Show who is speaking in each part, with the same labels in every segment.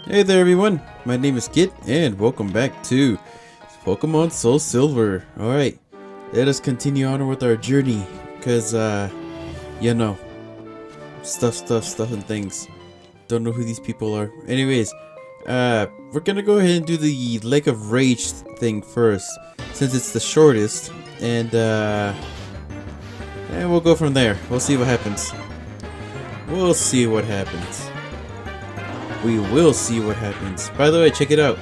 Speaker 1: Hey there everyone, my name is Kitt and welcome back to Pokemon Soul Silver. Alright, let us continue on with our journey, cause you know, stuff and things. Don't know who these people are. Anyways, we're gonna go ahead and do the Lake of Rage thing first, since it's the shortest, and we'll go from there. We'll see what happens. We'll see what happens. We will see what happens. By the way, check it out.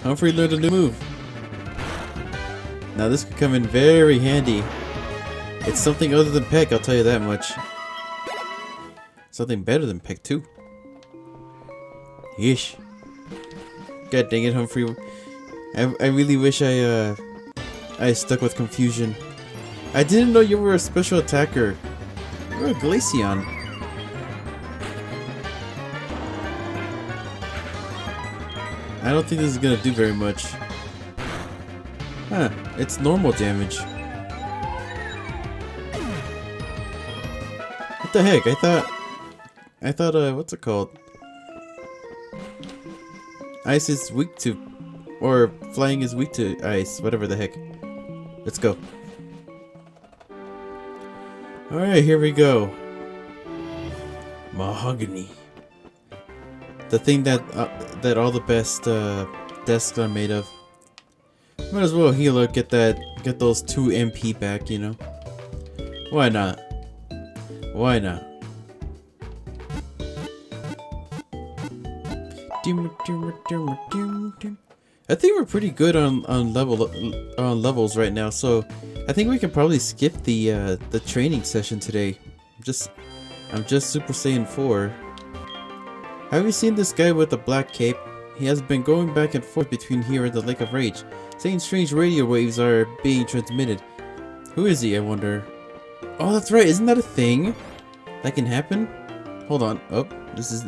Speaker 1: Humphrey learned a new move. Now this could come in very handy. It's something other than Peck, I'll tell you that much. Something better than Peck too. Yeesh. God dang it, Humphrey. I really wish I stuck with Confusion. I didn't know you were a special attacker. You're a Glaceon. I don't think this is gonna do very much. Huh, it's normal damage. What the heck? I thought, what's it called? Ice is weak to, or flying is weak to ice, whatever the heck. Let's go. Alright, here we go. Mahogany. The thing that all the best desks are made of. Might as well heal up, get those 2 MP back, you know. Why not? Why not? I think we're pretty good on levels right now, so I think we can probably skip the training session today. I'm just Super Saiyan 4. Have you seen this guy with the black cape? He has been going back and forth between here and the Lake of Rage, saying strange radio waves are being transmitted. Who is he, I wonder? Oh, that's right, isn't that a thing? That can happen? Hold on. Oh, this is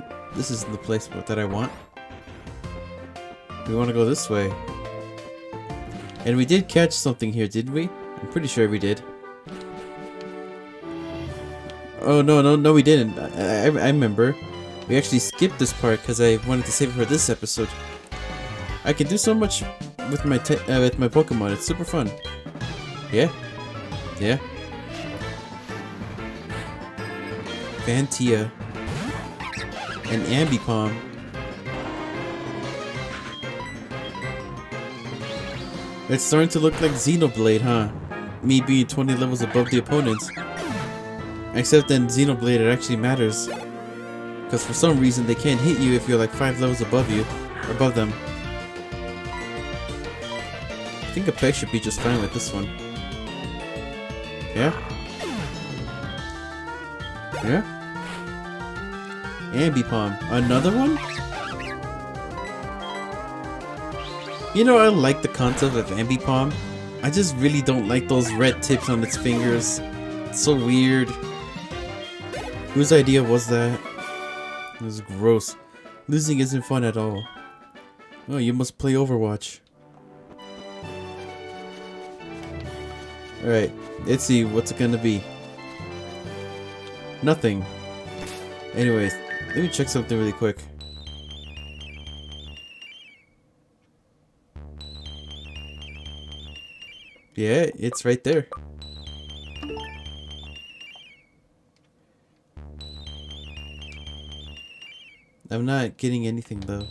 Speaker 1: the place that I want. We want to go this way. And we did catch something here, didn't we? I'm pretty sure we did. Oh, no, we didn't. I remember. We actually skipped this part because I wanted to save it for this episode. I can do so much with my Pokemon. It's super fun. Yeah. Vantia and Ambipom. It's starting to look like Xenoblade, huh? Me being 20 levels above the opponents. Except in Xenoblade it actually matters. Because for some reason they can't hit you if you're like 5 levels above them. I think a Peck should be just fine with this one. Yeah? Yeah? Ambipom. Another one? You know, I like the concept of Ambipom. I just really don't like those red tips on its fingers. It's so weird. Whose idea was that? It was gross. Losing isn't fun at all. Oh, you must play Overwatch. Alright, let's see what's it gonna be. Nothing. Anyways, let me check something really quick. Yeah, it's right there. I'm not getting anything though,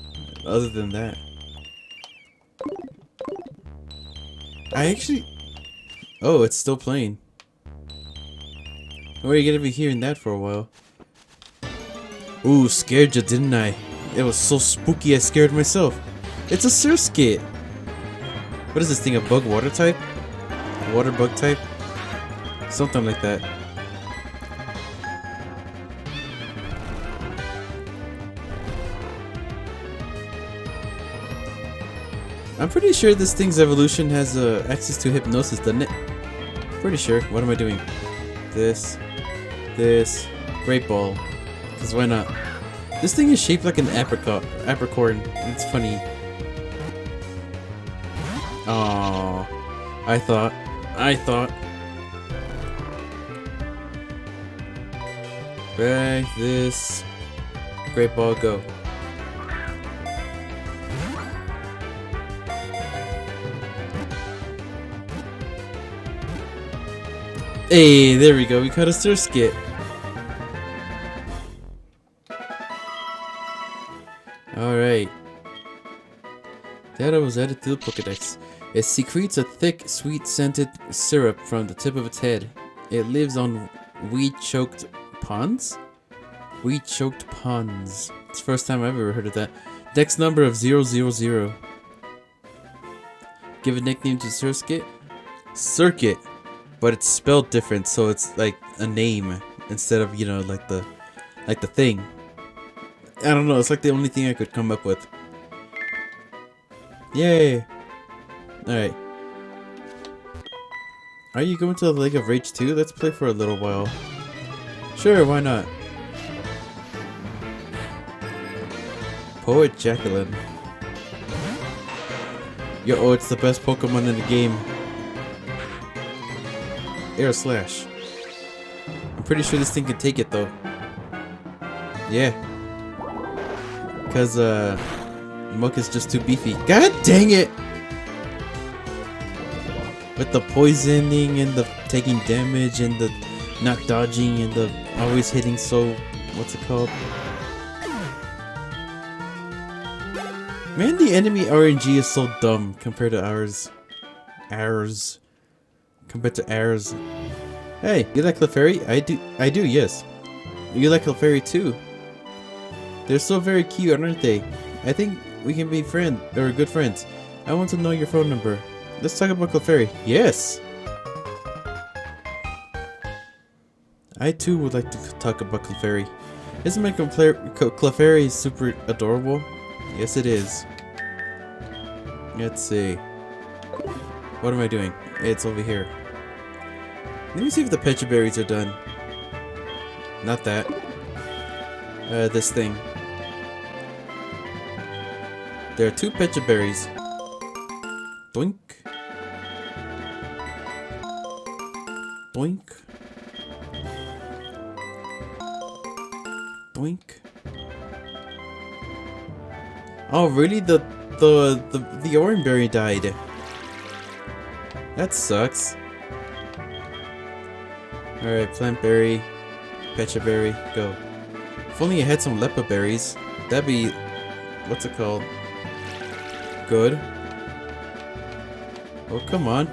Speaker 1: other than that. Oh, it's still playing. Or you're gonna be hearing that for a while. Ooh, scared you, didn't I? It was so spooky I scared myself. It's a Surskit! What is this thing, a bug water type? A water bug type? Something like that. I'm pretty sure this thing's evolution has access to hypnosis, doesn't it? Pretty sure. What am I doing? This. Great ball. Because why not? This thing is shaped like an apricorn. It's funny. Oh, I thought. Back this. Great ball, go. Hey, there we go. We caught a Surskit. Alright. Data was added to the Pokedex. It secretes a thick, sweet-scented syrup from the tip of its head. It lives on weed-choked ponds? Weed-choked ponds. It's the first time I've ever heard of that. Dex number of 000. Give a nickname to Surskit? Circuit. But it's spelled different, so it's like a name instead of, you know, like the thing. I don't know, it's like the only thing I could come up with. Yay! Alright. Are you going to the Lake of Rage 2? Let's play for a little while. Sure, why not? Poet Jacqueline. Yo, it's the best Pokemon in the game. Air Slash. I'm pretty sure this thing can take it though. Yeah. Because Muck is just too beefy. God dang it! With the poisoning and the taking damage and the not dodging and the always hitting so... What's it called? Man, the enemy RNG is so dumb compared to ours. Compared to ours. Hey, you like Clefairy? I do, yes. You like Clefairy too. They're so very cute, aren't they? I think we can be good friends. I want to know your phone number. Let's talk about Clefairy. Yes! I too would like to talk about Clefairy. Isn't my Clefairy super adorable? Yes, it is. Let's see. What am I doing? It's over here. Let me see if the Pecha Berries are done. Not that. This thing. There are 2 Pecha Berries. Doink. Doink. Doink. Oh, really? The orange berry died. That sucks. Alright, plant berry, Pecha berry, go. If only I had some Lepa berries, that'd be, what's it called? Good. Oh, come on.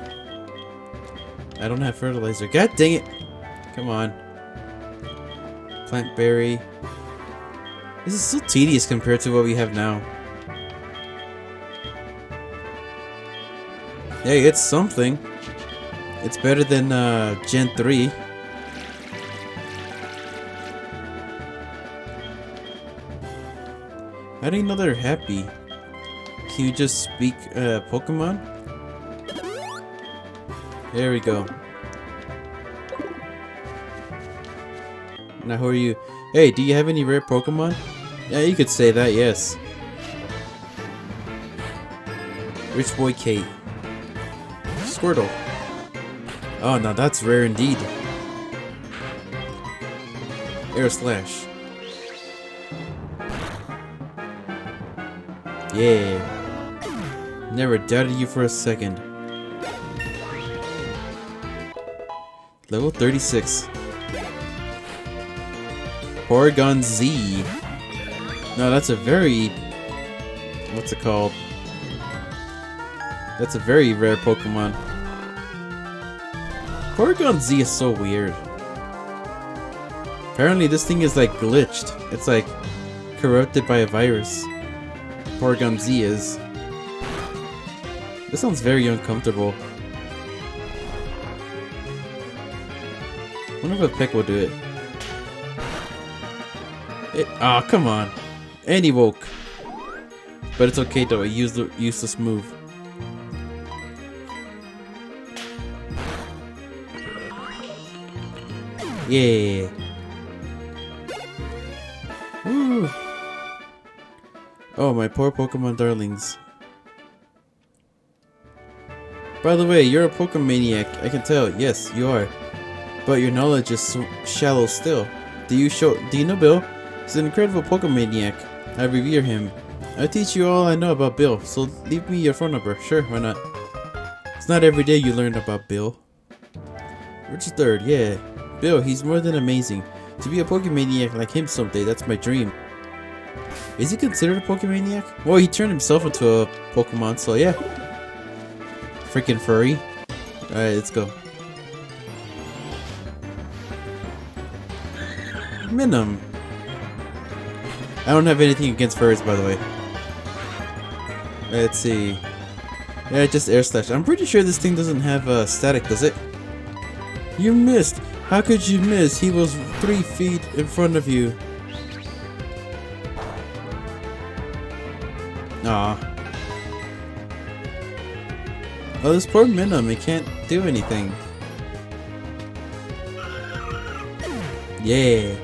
Speaker 1: I don't have fertilizer. God dang it! Come on. Plant berry. This is so tedious compared to what we have now. Hey, it's something. It's better than Gen 3. How do you know they're happy? Can you just speak Pokemon? There we go. Now who are you? Hey, do you have any rare Pokemon? Yeah, you could say that, yes. Rich Boy Kate. Squirtle. Oh, now that's rare indeed. Air Slash. Yeah. Never doubted you for a second. Level 36. Porygon Z. No, that's a very... What's it called? That's a very rare Pokemon. Porygon Z is so weird. Apparently this thing is like glitched. It's like corrupted by a virus. Porygon Z is. This sounds very uncomfortable. I wonder if a Peck will do it. Ah, oh, come on. And he woke. But it's okay though, I used the useless move. Yeah. Woo. Oh, my poor Pokemon darlings. By the way, you're a Pokemaniac, I can tell. Yes, you are. But your knowledge is so shallow still. Do you know Bill? He's an incredible Pokemaniac. I revere him. I'll teach you all I know about Bill, so leave me your phone number. Sure, why not? It's not every day you learn about Bill. Richard third, yeah. Bill, he's more than amazing. To be a Pokemaniac like him someday, that's my dream. Is he considered a Pokemaniac? Well, he turned himself into a Pokemon, so yeah. Freaking furry. Alright, let's go. Minim. I don't have anything against furries, by the way. Let's see. Yeah, just air slash. I'm pretty sure this thing doesn't have static, does it? You missed. How could you miss? He was 3 feet in front of you. Aw. Oh, this poor Minim, he can't do anything. Yeah.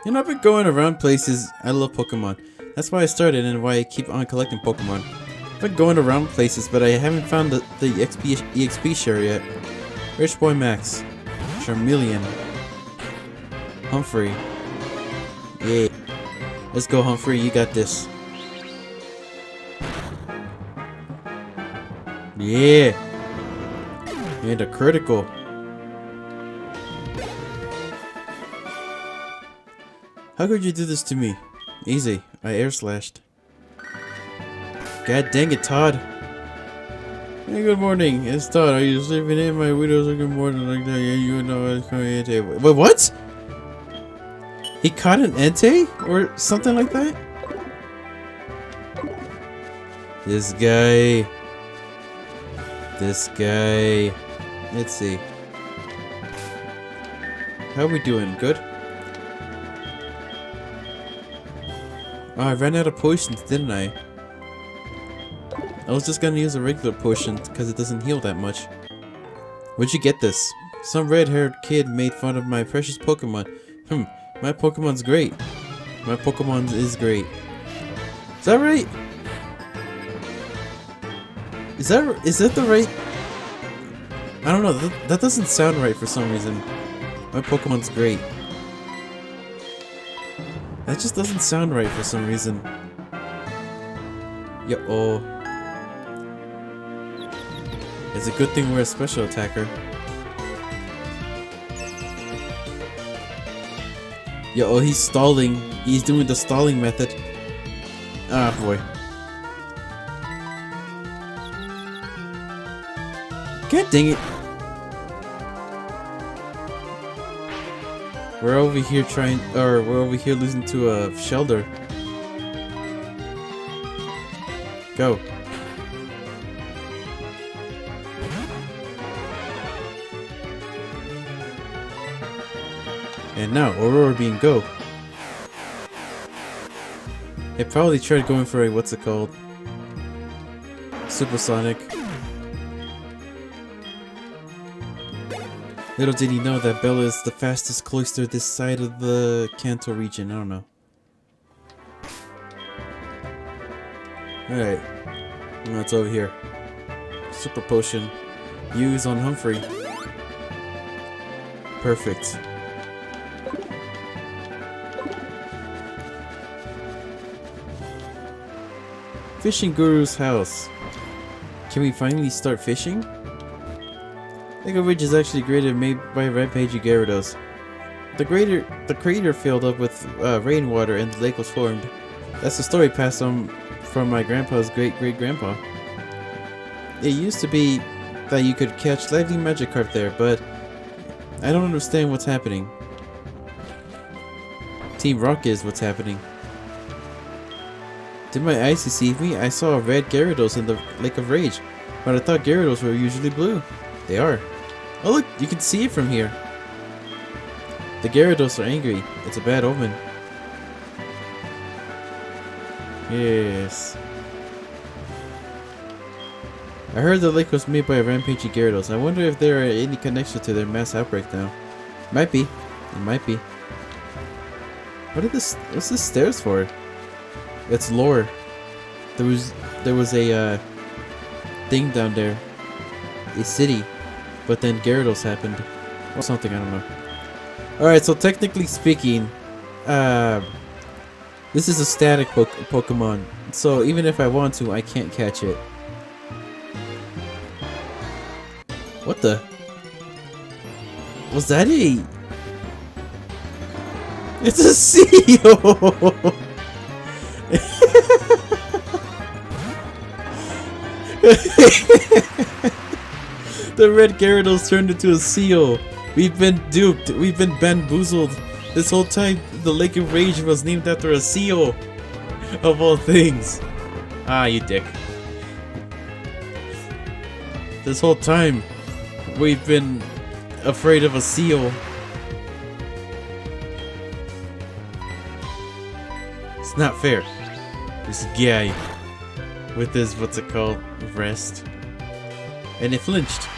Speaker 1: You know, I've been going around places. I love Pokemon. That's why I started and why I keep on collecting Pokemon. I've been going around places, but I haven't found the EXP share yet. Rich Boy Max. Charmeleon. Humphrey. Yeah. Let's go, Humphrey. You got this. Yeah. And a critical. How could you do this to me? Easy. I air slashed. God dang it, Todd. Hey, good morning. It's Todd. Are you sleeping in? My widow's looking more than like that. Yeah, you know it's coming in. Wait, what? He caught an Entei? Or something like that? This guy. This guy. Let's see. How are we doing? Good? Oh, I ran out of potions, didn't I? I was just gonna use a regular potion because it doesn't heal that much. Where'd you get this? Some red-haired kid made fun of my precious Pokemon. My Pokemon's great. My Pokemon is great. Is that right? Is that the right? I don't know. That doesn't sound right for some reason. My Pokemon's great. That just doesn't sound right for some reason. Yo-oh. It's a good thing we're a special attacker. Yo-oh, he's stalling. He's doing the stalling method. Ah, boy. God dang it. We're over here we're over here losing to a Shelder. Go. And now, Aurora being go. It probably tried going for a, what's it called? Supersonic. Little did he know that Bella is the fastest cloister this side of the Kanto region. I don't know. Alright. Now it's over here. Super Potion. Use on Humphrey. Perfect. Fishing Guru's house. Can we finally start fishing? Lake Ridge is actually created made by Rampagey Gyrados. The crater filled up with rainwater and the lake was formed. That's the story passed on from my grandpa's great-great-grandpa. It used to be that you could catch lively Magikarp there, but I don't understand what's happening. Team Rock is what's happening. Did my eyes deceive me? I saw a red Gyarados in the Lake of Rage, but I thought Gyarados were usually blue. They are. Oh look, you can see it from here. The Gyarados are angry. It's a bad omen. Yes. I heard the lake was made by a Rampagey Gyarados. I wonder if there are any connection to their mass outbreak now. Might be. It might be. What's this stairs for? It's lore. There was a thing down there. A city. But then Gyarados happened. Or something, I don't know. Alright, so technically speaking, this is a static Pokemon. So even if I want to, I can't catch it. What the? Was that a... It's a seal! The red gyrados turned into a seal. We've been duped. We've been bamboozled. This whole time, the Lake of Rage was named after a seal. Of all things. Ah, you dick. This whole time, we've been afraid of a seal. It's not fair. This guy with his, what's it called, vest. And it flinched.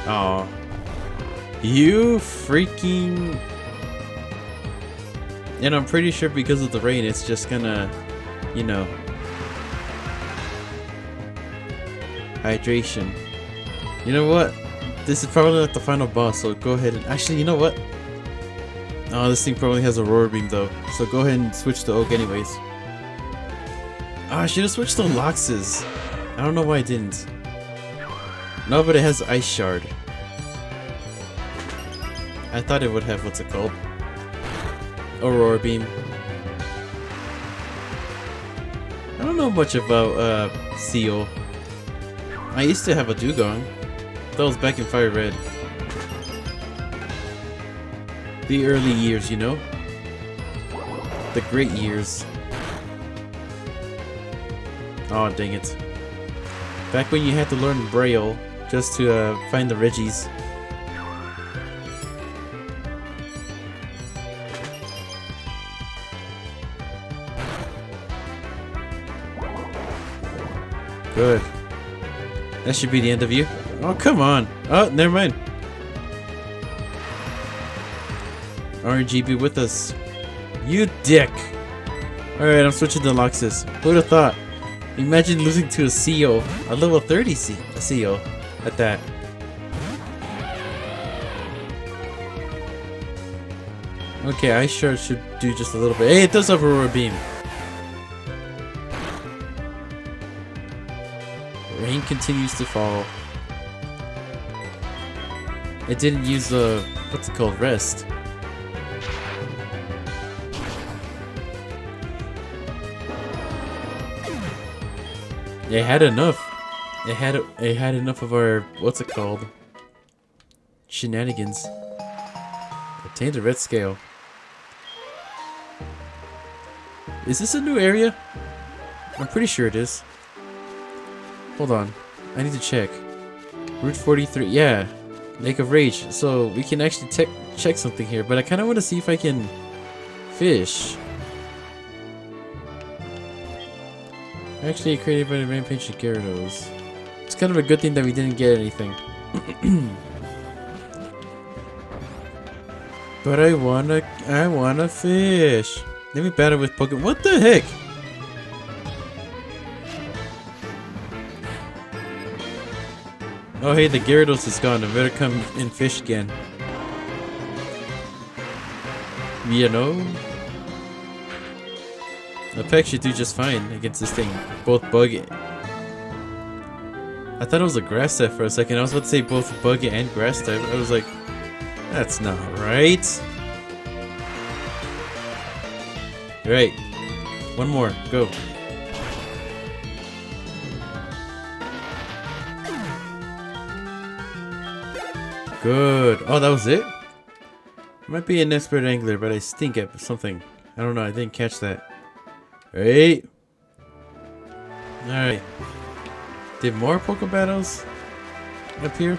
Speaker 1: Aw. You freaking... And I'm pretty sure because of the rain, it's just gonna, you know... Hydration. You know what? This is probably not the final boss, so go ahead and... Actually, you know what? Oh, this thing probably has a roar beam though, so go ahead and switch to Oak anyways. Oh, I should have switched to Lox's. I don't know why I didn't. No, but it has Ice Shard. I thought it would have, what's it called? Aurora Beam. I don't know much about Seal. I used to have a Dugong. That was back in Fire Red. The early years, you know? The great years. Oh, dang it. Back when you had to learn Braille just to find the Reggies. Good. That should be the end of you. Oh, come on. Oh, never mind. RNG be with us. You dick. Alright, I'm switching to Loxus. Who'd have thought? Imagine losing to a CEO. A level 30 CEO. At that. Okay, I sure should do just a little bit. Hey, it does have Aurora Beam. Rain continues to fall. It didn't use the... what's it called? Rest. It had enough. It had enough of our, what's it called? Shenanigans. Obtained a red scale. Is this a new area? I'm pretty sure it is. Hold on. I need to check. Route 43. Yeah. Lake of Rage. So we can actually check something here. But I kind of want to see if I can fish. Actually created by the Rampage of Gyrados. It's kind of a good thing that we didn't get anything. But I wanna fish. Let me battle with Pokemon. What the heck? Oh hey, the Gyarados is gone. I better come and fish again. You know? The Peck should do just fine against this thing. Both bug. I thought it was a grass type for a second. I was about to say both bug and grass type. I was like, that's not right. Right. One more. Go. Good. Oh, that was it? I might be an expert angler, but I stink at something. I don't know. I didn't catch that. Right. Alright. Did more Poke Battles appear?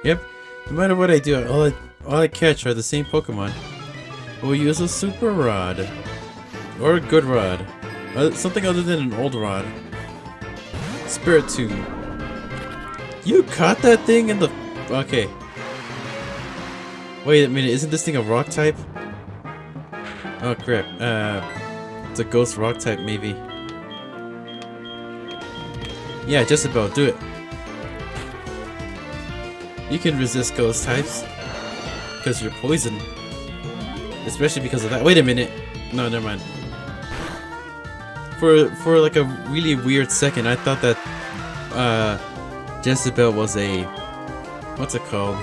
Speaker 1: Yep. No matter what I do, all I catch are the same Pokemon. We'll use a Super Rod. Or a Good Rod. Something other than an old rod. Spirit Tune. You caught that thing in the... Okay. Wait a minute, isn't this thing a rock type? Oh crap. It's a ghost rock type, maybe. Yeah, just about. Do it. You can resist ghost types. because you're poisoned. Especially because of that. Wait a minute. No, never mind. For like a really weird second, I thought that Jezebel was a, what's it called?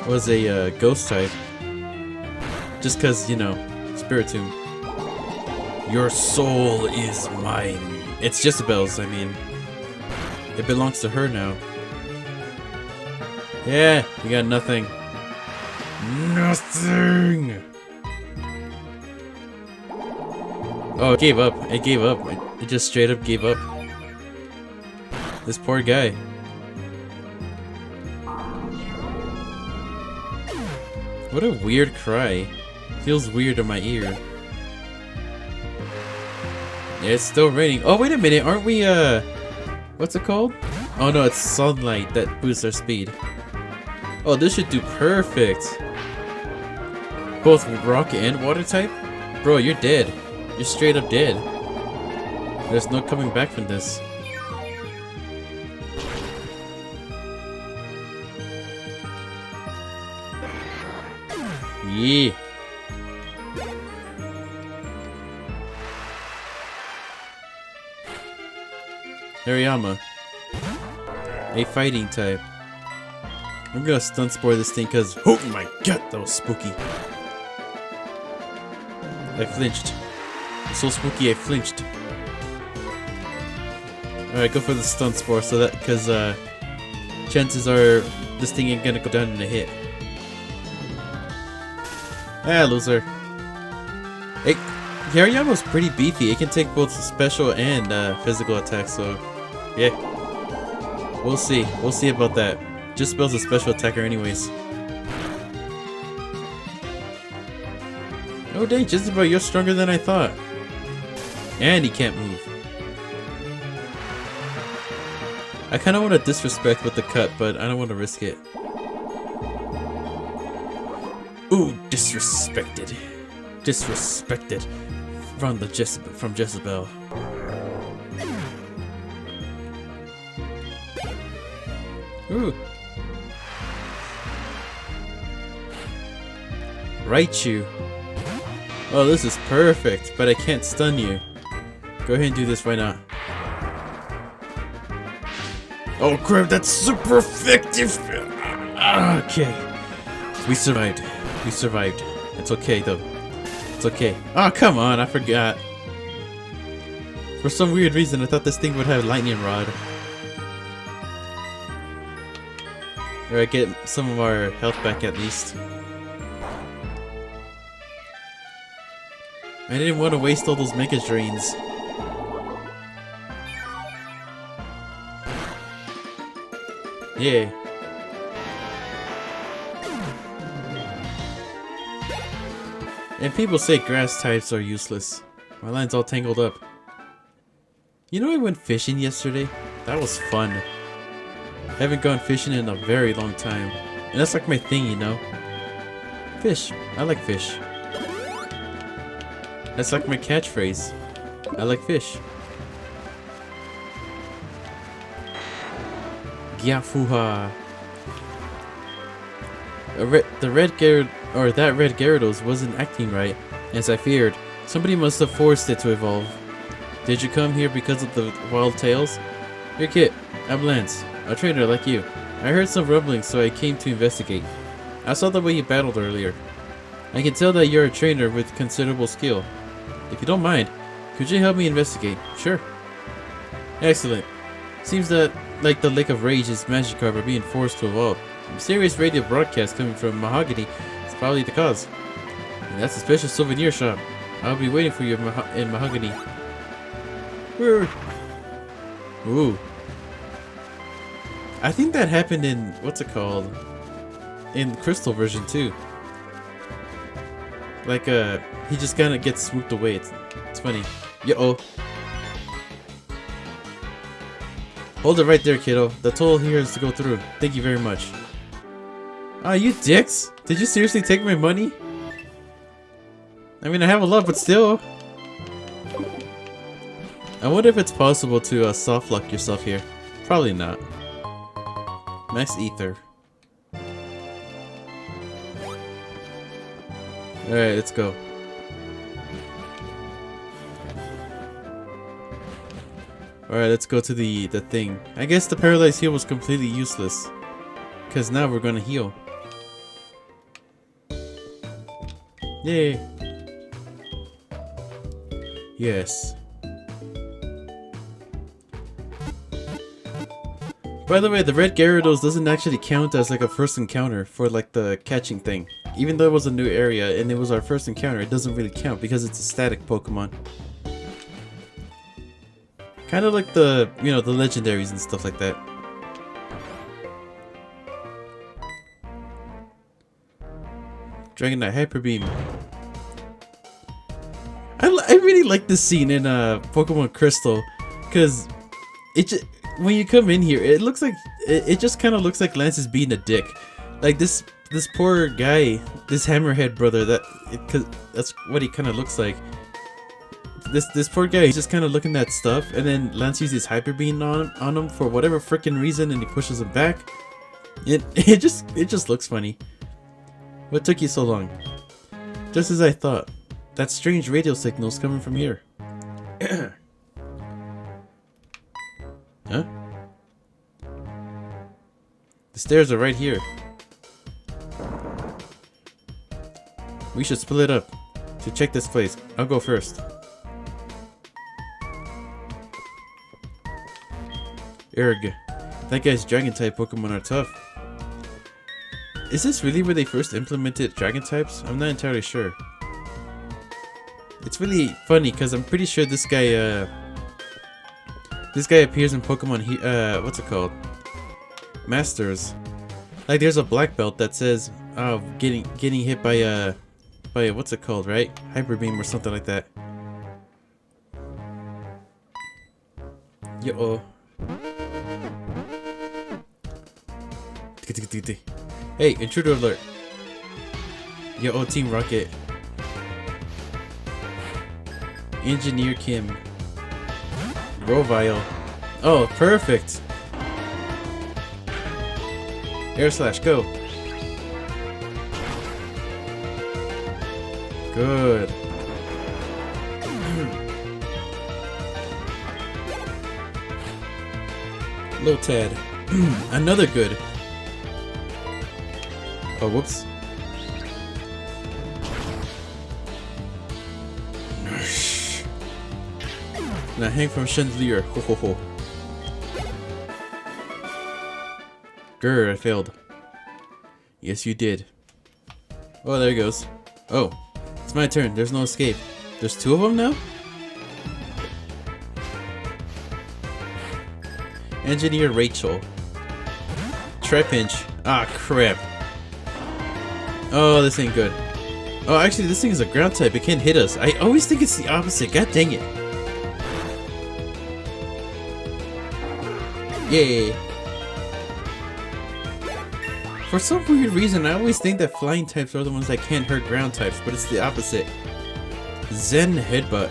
Speaker 1: Was a ghost type. Just cause, you know, Spiritomb. Your soul is mine. It's Jezebel's, I mean. It belongs to her now. Yeah, you got nothing. Nothing! Oh, it gave up. It gave up. It just straight up gave up. This poor guy. What a weird cry. Feels weird in my ear. Yeah, it's still raining. Oh, wait a minute. Aren't we, what's it called? Oh, no, it's sunlight that boosts our speed. Oh, this should do perfect. Both rock and water type? Bro, you're dead. You're straight up dead. There's no coming back from this. Yeah. Hariyama. A fighting type. I'm gonna stun spore this thing because, oh my god, that was spooky. I flinched. So spooky, I flinched. Alright, go for the stun spore so that, because chances are this thing ain't gonna go down in a hit. Ah, loser. Hey, Hariyama's pretty beefy. It can take both special and physical attacks, so yeah. We'll see. We'll see about that. Jezebel's a special attacker anyways. Oh dang, Jezebel, you're stronger than I thought. And he can't move. I kinda wanna disrespect with the cut, but I don't wanna risk it. Ooh, disrespected. Disrespected from the Jezebel. Ooh. Raichu. Oh, this is perfect, but I can't stun you. Go ahead and do this right now. Oh crap, that's super effective! Okay. We survived. We survived. It's okay though. It's okay. Oh, come on, I forgot. For some weird reason, I thought this thing would have lightning rod. Alright, get some of our health back at least. I didn't want to waste all those Mega Drains. Yeah. And people say grass types are useless. My line's all tangled up. You know, I went fishing yesterday? That was fun. I haven't gone fishing in a very long time. And that's like my thing, you know? Fish. I like fish. That's like my catchphrase. I like fish. Gyafuha. That red Gyarados wasn't acting right, as I feared. Somebody must have forced it to evolve. Did you come here because of the wild tales? You're Kitt. I'm Lance, a trainer like you. I heard some rumblings, so I came to investigate. I saw the way you battled earlier. I can tell that you're a trainer with considerable skill. If you don't mind, could you help me investigate? Sure. Excellent. Seems that, like the Lake of Rage, is Magikarp are being forced to evolve. A mysterious radio broadcast coming from Mahogany is probably the cause. And that's a special souvenir shop. I'll be waiting for you in Mahogany. Ooh. I think that happened in, what's it called? In Crystal version too. Like, he just kind of gets swooped away. It's funny. Yo-oh. Hold it right there, kiddo. The toll here is to go through. Thank you very much. Ah, you dicks! Did you seriously take my money? I mean, I have a lot, but still. I wonder if it's possible to soft lock yourself here. Probably not. Max Ether. Alright, let's go. Alright, let's go to the thing. I guess the paralyzed heal was completely useless. Because now we're gonna heal. Yay. Yes. By the way, the red gyrados doesn't actually count as like a first encounter for like the catching thing. Even though it was a new area and it was our first encounter, it doesn't really count because it's a static Pokemon. Kind of like the, you know, the legendaries and stuff like that. Dragonite Hyper Beam. I really like this scene in Pokemon Crystal, because it when you come in here, it looks like it just kind of looks like Lance is being a dick. Like this poor guy, this Hammerhead brother, because that's what he kind of looks like. This poor guy, he's just kind of looking at stuff, and then Lance uses Hyper Beam on him for whatever freaking reason, and he pushes him back. It just looks funny. What took you so long? Just as I thought. That strange radio signal's coming from here. Huh? The stairs are right here. We should split up to check this place. I'll go first. Erg. That guy's dragon type Pokemon are tough. Is this really where they first implemented dragon types? I'm not entirely sure. It's really funny because I'm pretty sure this guy appears in Pokemon what's it called? Masters. Like there's a black belt that says getting hit by what's it called, right? Hyper Beam or something like that. Yo. Hey, intruder alert. Yo, Team Rocket. Engineer Kim. Grovile. Oh, perfect. Air Slash, go. Good. Lotad. Another good. Oh, whoops. Now hang from chandelier. Ho ho ho. Grr, I failed. Yes, you did. Oh, there he goes. Oh, it's my turn. There's no escape. There's two of them now? Engineer Rachel. Trapinch. Ah, crap. Oh, this ain't good. Oh, actually, this thing is a ground type. It can't hit us. I always think it's the opposite. God dang it. Yay. For some weird reason, I always think that flying types are the ones that can't hurt ground types, but it's the opposite. Zen Headbutt.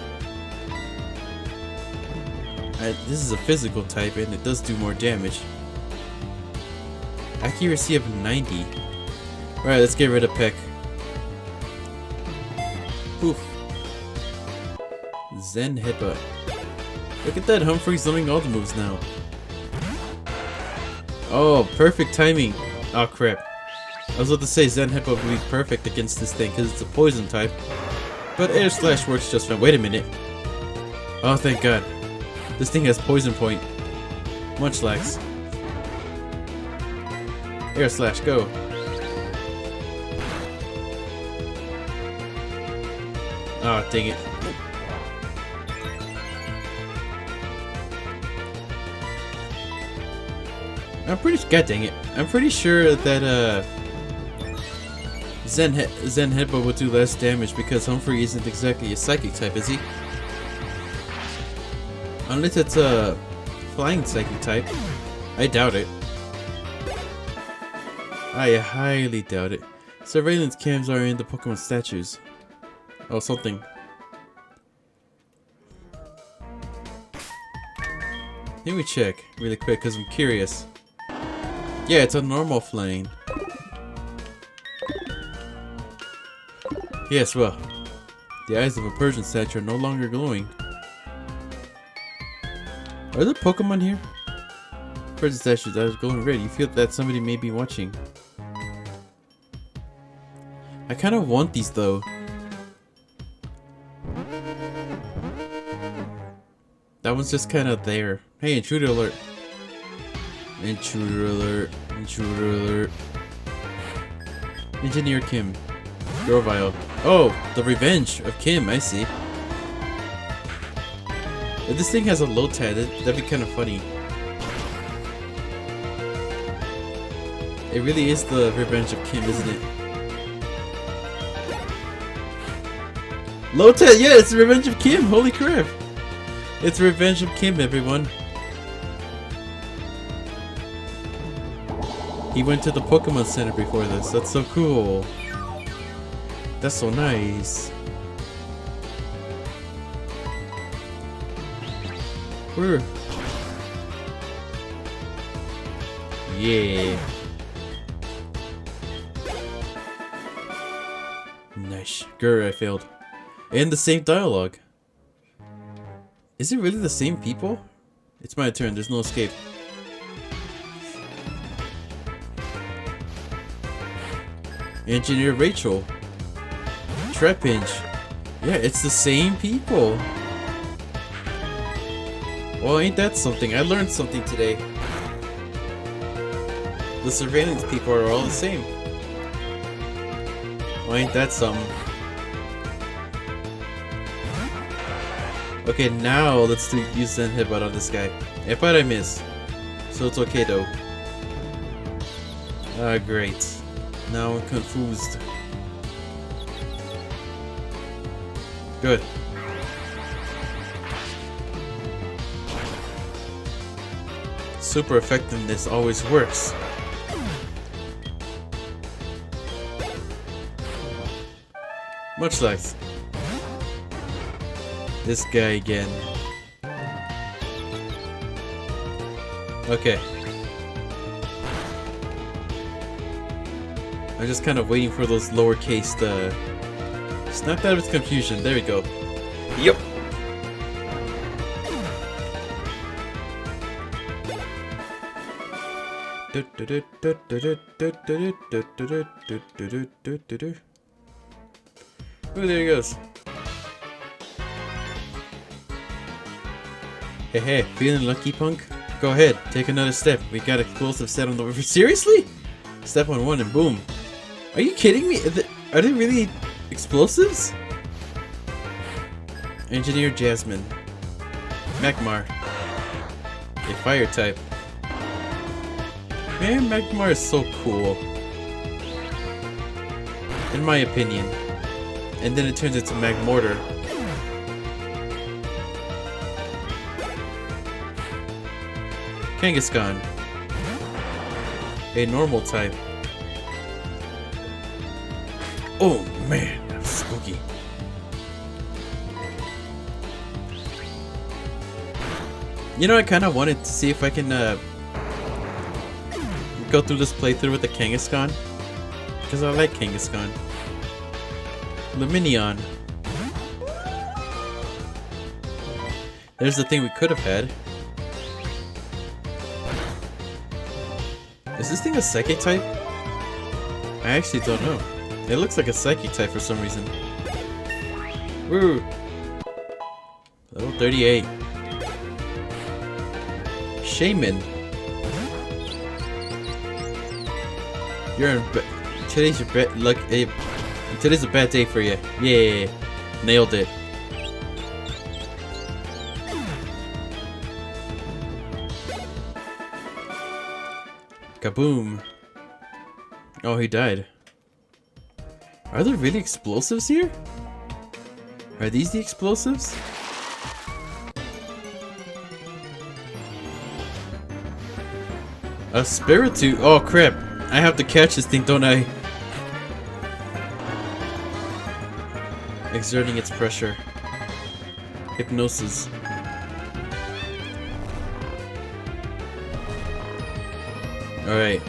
Speaker 1: This is a physical type, and it does do more damage. Accuracy of 90. Alright, let's get rid of Peck. Poof. Zen Headbutt. Look at that, Humphrey's learning all the moves now. Oh, perfect timing. Oh crap. I was about to say Zen Headbutt would be perfect against this thing because it's a poison type. But Air Slash works just fine. Wait a minute. Oh, thank God. This thing has Poison Point. Munchlax. Air Slash, go. Oh, dang it. God dang it. I'm pretty sure that Zen Headbutt will do less damage because Humphrey isn't exactly a psychic type, is he? Unless it's a flying psychic type. I doubt it. I highly doubt it. Surveillance cams are in the Pokemon statues. Oh, something. Let me check really quick because I'm curious. Yeah, it's a normal flame. Yes, well, the eyes of a Persian statue are no longer glowing. Are there Pokemon here? Persian statues that are glowing red. You feel that somebody may be watching. I kind of want these though. That one's just kind of there. Hey, intruder alert. Intruder alert. Intruder alert. Engineer Kim. Grovile. Oh, the revenge of Kim, I see. If this thing has a low tag, that'd be kind of funny. It really is the revenge of Kim, isn't it? Low tag, yeah, it's the revenge of Kim, holy crap. It's Revenge of Kim, everyone. He went to the Pokemon Center before this. That's so cool. That's so nice. Where? Yeah. Nice. Grr, I failed. And the same dialogue. Is it really the same people? It's my turn, there's no escape. Engineer Rachel. Trapinch. Yeah, it's the same people. Well, ain't that something? I learned something today. The surveillance people are all the same. Well, ain't that something? Okay, now let's use Zen Headbutt on this guy. Headbutt I miss. So it's okay though. Ah, great. Now I'm confused. Good. Super effectiveness always works. Much like this guy again. Okay. I'm just kind of waiting for those lowercase to snap out of its confusion. There we go. Yep. Oh, there he goes. Hey, hey, feeling lucky, punk? Go ahead, take another step. We got explosive set on the river. Seriously? Step on one and boom. Are you kidding me? Are they really explosives? Engineer Jasmine. Magmar. A fire type. Man, Magmar is so cool. In my opinion. And then it turns into Magmortar. Kangaskhan. A normal type. Oh man, that was spooky. You know, I kind of wanted to see if I can go through this playthrough with the Kangaskhan. Because I like Kangaskhan. Luminion. There's the thing we could have had. Is this thing a psychic type? I actually don't know. It looks like a psychic type for some reason. Woo! Level 38. Shaman. You're in today's your bad luck. Today's a bad day for you. Yeah, nailed it. Kaboom. Oh, he died. Are there really explosives here? Are these the explosives? A Spiritomb. Oh crap. I have to catch this thing, don't I? Exerting its pressure. Hypnosis. Alright.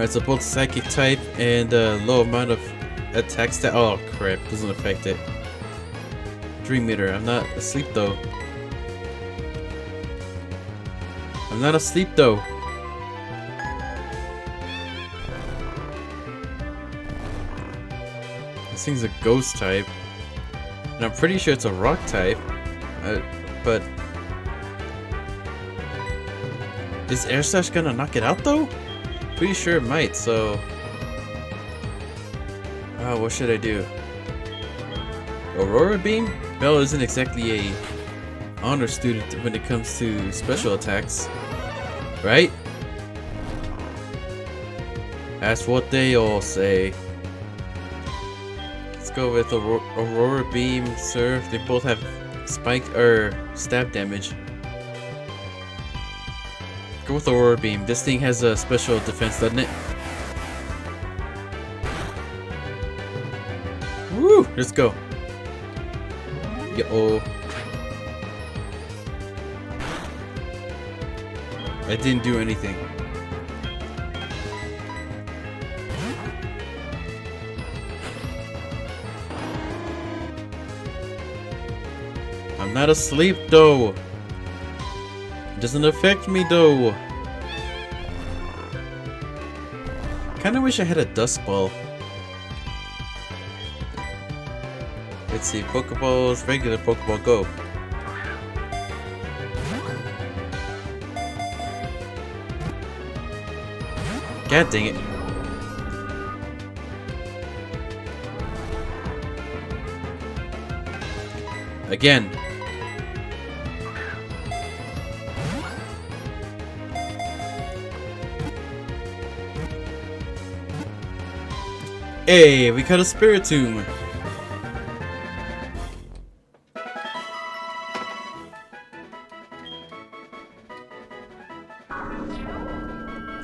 Speaker 1: Alright, so both psychic type and low amount of attack stat. Oh crap, doesn't affect it. Dream meter, I'm not asleep though. I'm not asleep though. This thing's a ghost type. And I'm pretty sure it's a rock type. But is Air Slash gonna knock it out though? Pretty sure it might, so what should I do? Aurora Beam? Bell isn't exactly a honor student when it comes to special attacks, right? That's what they all say. Let's go with Aurora Beam, Surf. They both have spike or stab damage. Go with Aurora Beam. This thing has a special defense, doesn't it? Woo! Let's go. Yo. I didn't do anything. I'm not asleep though. It doesn't affect me though. Kinda wish I had a dust ball. Let's see, Pokeballs, regular Pokeball, go. God dang it. Again. Hey, we caught a Spiritomb.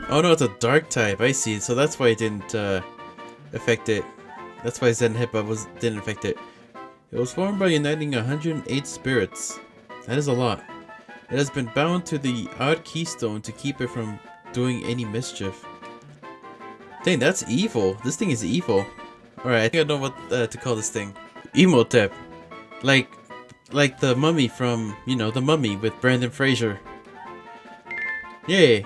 Speaker 1: Oh no, it's a dark type. I see. So that's why it didn't affect it. That's why Zen Hippo didn't affect it. It was formed by uniting 108 spirits. That is a lot. It has been bound to the odd keystone to keep it from doing any mischief. Dang, that's evil. This thing is evil. Alright, I think I know what to call this thing. Emotep. Like the mummy from, you know, The Mummy with Brandon Fraser. Yay.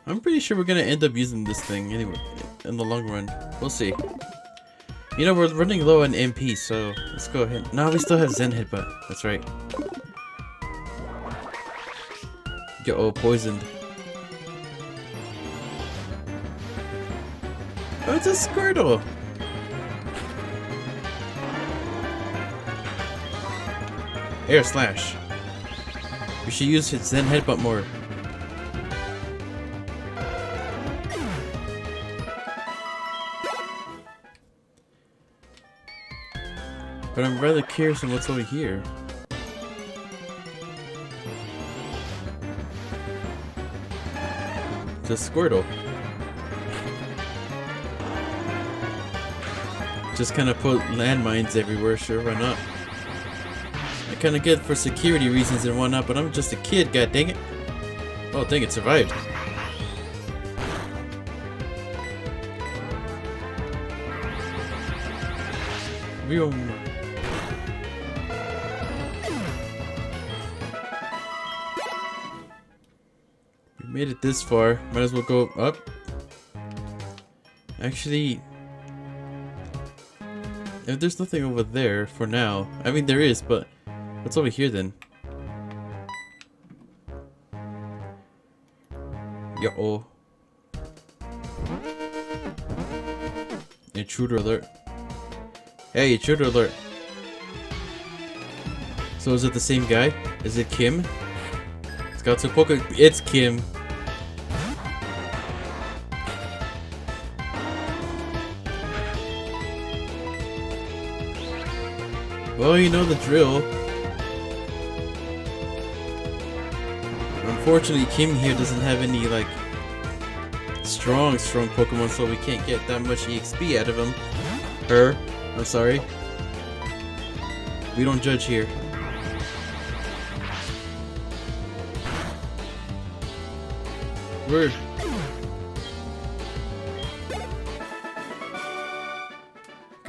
Speaker 1: I'm pretty sure we're gonna end up using this thing anyway, in the long run. We'll see. You know, we're running low on MP, so let's go ahead. No, we still have Zen Headbutt. That's right. Get all poisoned. Oh, it's a Squirtle! Air Slash. We should use his Zen Headbutt more. But I'm rather curious on what's over here. It's a Squirtle. Just kind of put landmines everywhere, sure, why not? I kind of get for security reasons and whatnot, but I'm just a kid, god dang it. Oh, dang it, survived. Real. We made it this far. Might as well go up. Actually, if there's nothing over there for now. I mean, there is, but what's over here then? Yo-oh. Intruder alert. Hey, intruder alert. So is it the same guy? Is it Kim? It's got some poke. It's Kim. Well, you know the drill. Unfortunately, Kim here doesn't have any, like, strong Pokemon, so we can't get that much EXP out of him. Her. I'm sorry. We don't judge here.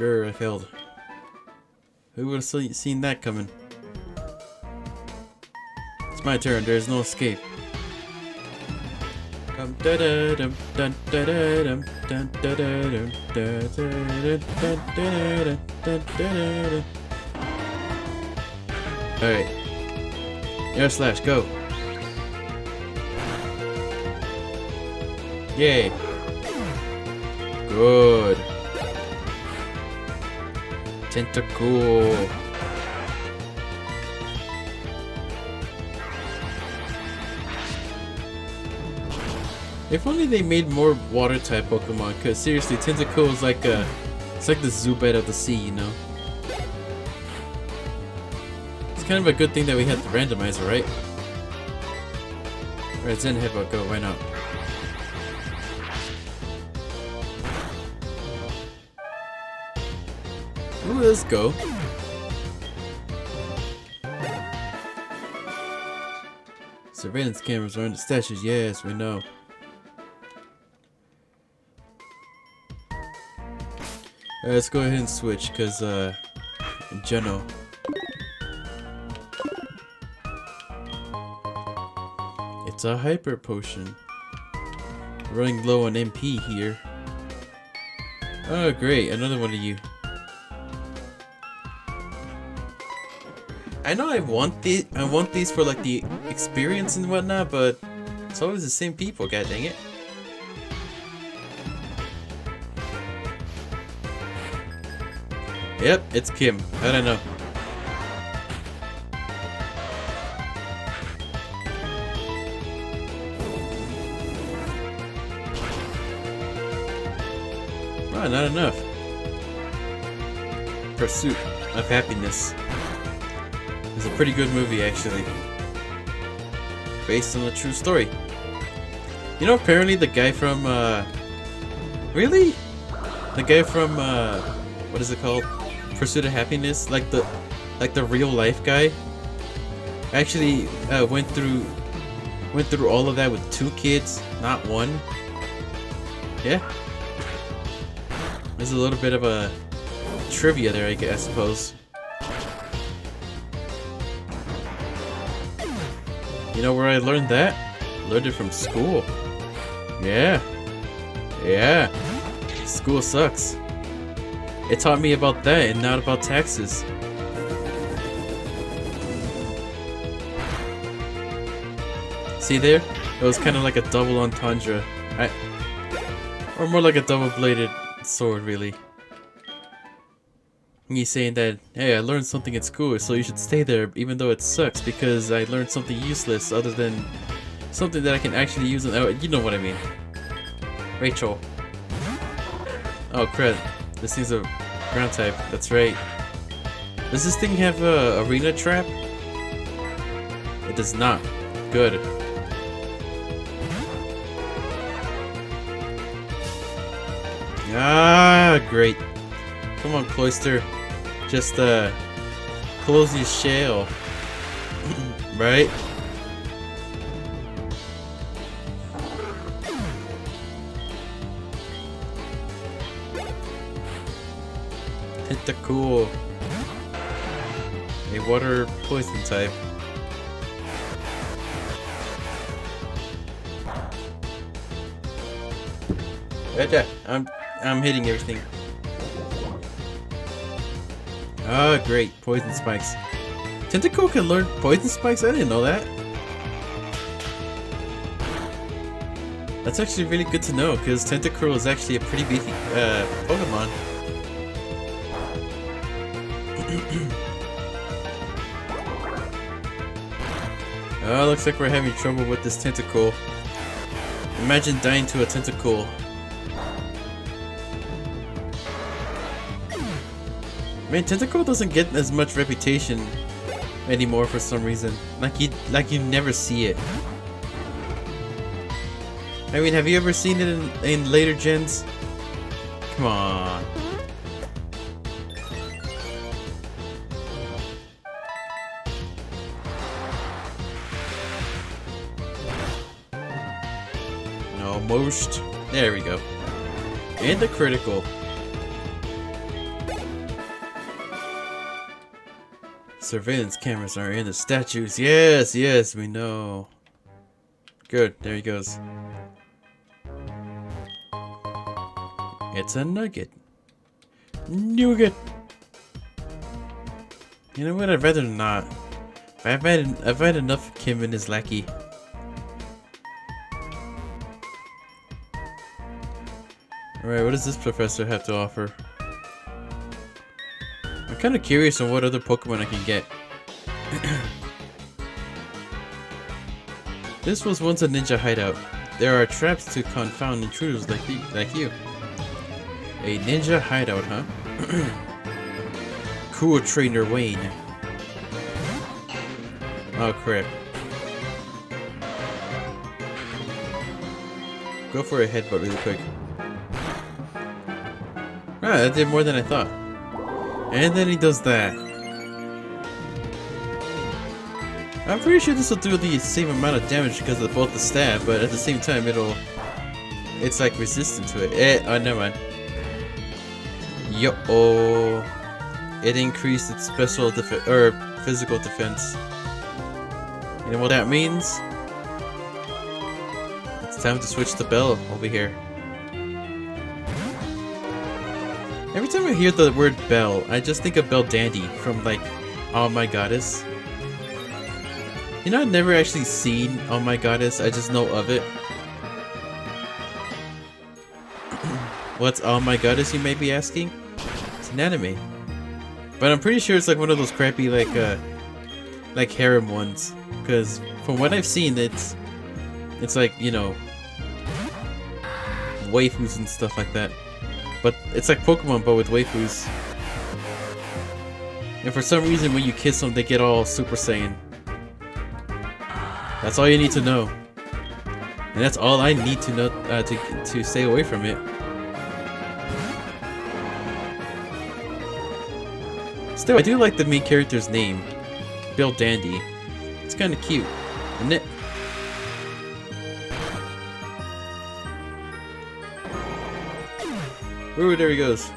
Speaker 1: Grr, I failed. Who would have seen that coming? It's my turn. There's no escape. Alright. Air slash, go. Yay. Good. Tentacle. If only they made more water type Pokemon, cause seriously, Tentacle is like it's like the Zubat of the sea, you know? It's kind of a good thing that we had the randomizer, right? Alright, Zen Hippo, go, why not? Ooh, let's go. Surveillance cameras are in the stashes, yes, we know. Alright, let's go ahead and switch, cause Geno. It's a hyper potion. Running low on MP here. Oh great, another one of you. I know I want these for like the experience and whatnot, but it's always the same people, god dang it. Yep, it's Kim. How'd I know? Oh, not enough. Pursuit of Happiness. It's a pretty good movie, actually. Based on a true story. You know, apparently the guy from, really? The guy from, what is it called? Pursuit of Happiness? Like the real life guy? Actually, went through all of that with 2 kids, not 1. Yeah. There's a little bit of a trivia there, I suppose. You know where I learned that? Learned it from school. Yeah. Yeah. School sucks. It taught me about that and not about taxes. See there? It was kind of like a double entendre. Or more like a double-bladed sword, really. He's saying that, hey, I learned something at school, so you should stay there even though it sucks because I learned something useless other than something that I can actually use. You know what I mean. Rachel. Oh, crud. This thing's a ground type. That's right. Does this thing have a arena trap? It does not. Good. Ah, great. Come on, Cloyster. Just close your shell. Right? Tentacool. A water poison type. Gotcha. I'm hitting everything. Ah, great. Poison spikes. Tentacool can learn poison spikes? I didn't know that. That's actually really good to know, because Tentacruel is actually a pretty beefy Pokemon. Oh, looks like we're having trouble with this Tentacool. Imagine dying to a Tentacool. Man, Tentacool doesn't get as much reputation anymore for some reason. Like you never see it. I mean, have you ever seen it in later gens? Come on. Almost. There we go. And the critical. Surveillance cameras are in the statues. Yes, yes, we know. Good, there he goes. It's a nugget. Nougat. You know what? I'd rather not. I've had enough of Kim and his lackey. Alright, what does this professor have to offer? I'm kind of curious on what other Pokemon I can get. This was once a ninja hideout. There are traps to confound intruders like you. A ninja hideout, huh? Cool trainer Wayne. Oh crap. Go for a headbutt really quick. Ah, that did more than I thought. And then he does that. I'm pretty sure this will do the same amount of damage because of both the stab, but at the same time it's like resistant to it. Oh, never mind. Yo-oh. It increased its special defense, or physical defense. You know what that means? It's time to switch to Bell over here. Every time I hear the word Bell, I just think of Bell Dandy from like Oh My Goddess. You know, I've never actually seen Oh My Goddess, I just know of it. What's Oh My Goddess, you may be asking? It's an anime. But I'm pretty sure it's like one of those crappy like harem ones. Because from what I've seen, it's like, you know, waifus and stuff like that. But it's like Pokemon, but with waifus. And for some reason, when you kiss them, they get all Super Saiyan. That's all you need to know. And that's all I need to know to stay away from it. Still, I do like the main character's name, Bill Dandy. It's kind of cute, isn't it? Ooh, there he goes.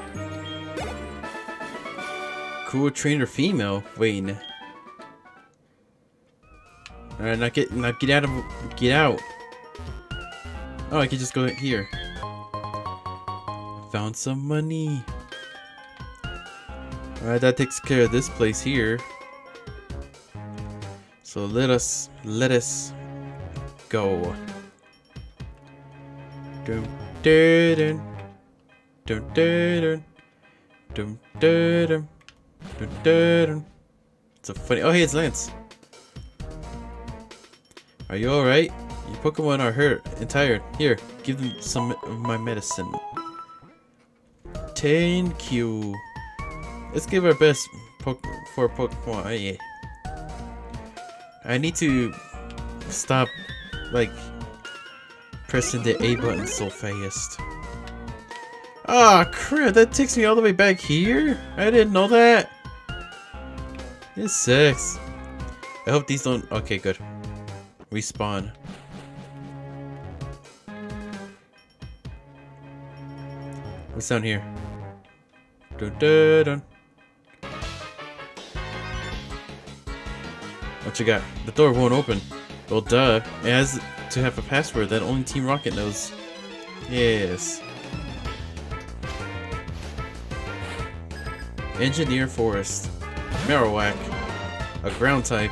Speaker 1: Cool trainer female. Wait. Alright, now get out. Oh, I can just go here. Found some money. Alright, that takes care of this place here. So let us go. Dun dun dun dun dun dun dun dun dun. It's a funny. Oh, hey, it's Lance. Are you alright? Your Pokemon are hurt and tired. Here, give them some of my medicine. Thank you. Let's give our best for Pokemon. Oh, yeah. I need to stop, like, pressing the A button so fast. Ah, crap, that takes me all the way back here? I didn't know that. This sucks. I hope these don't... Okay, good. Respawn. What's down here? Dun dun dun. What you got? The door won't open. Well, duh. It has to have a password that only Team Rocket knows. Yes. Engineer Forest. Marowak. A ground type.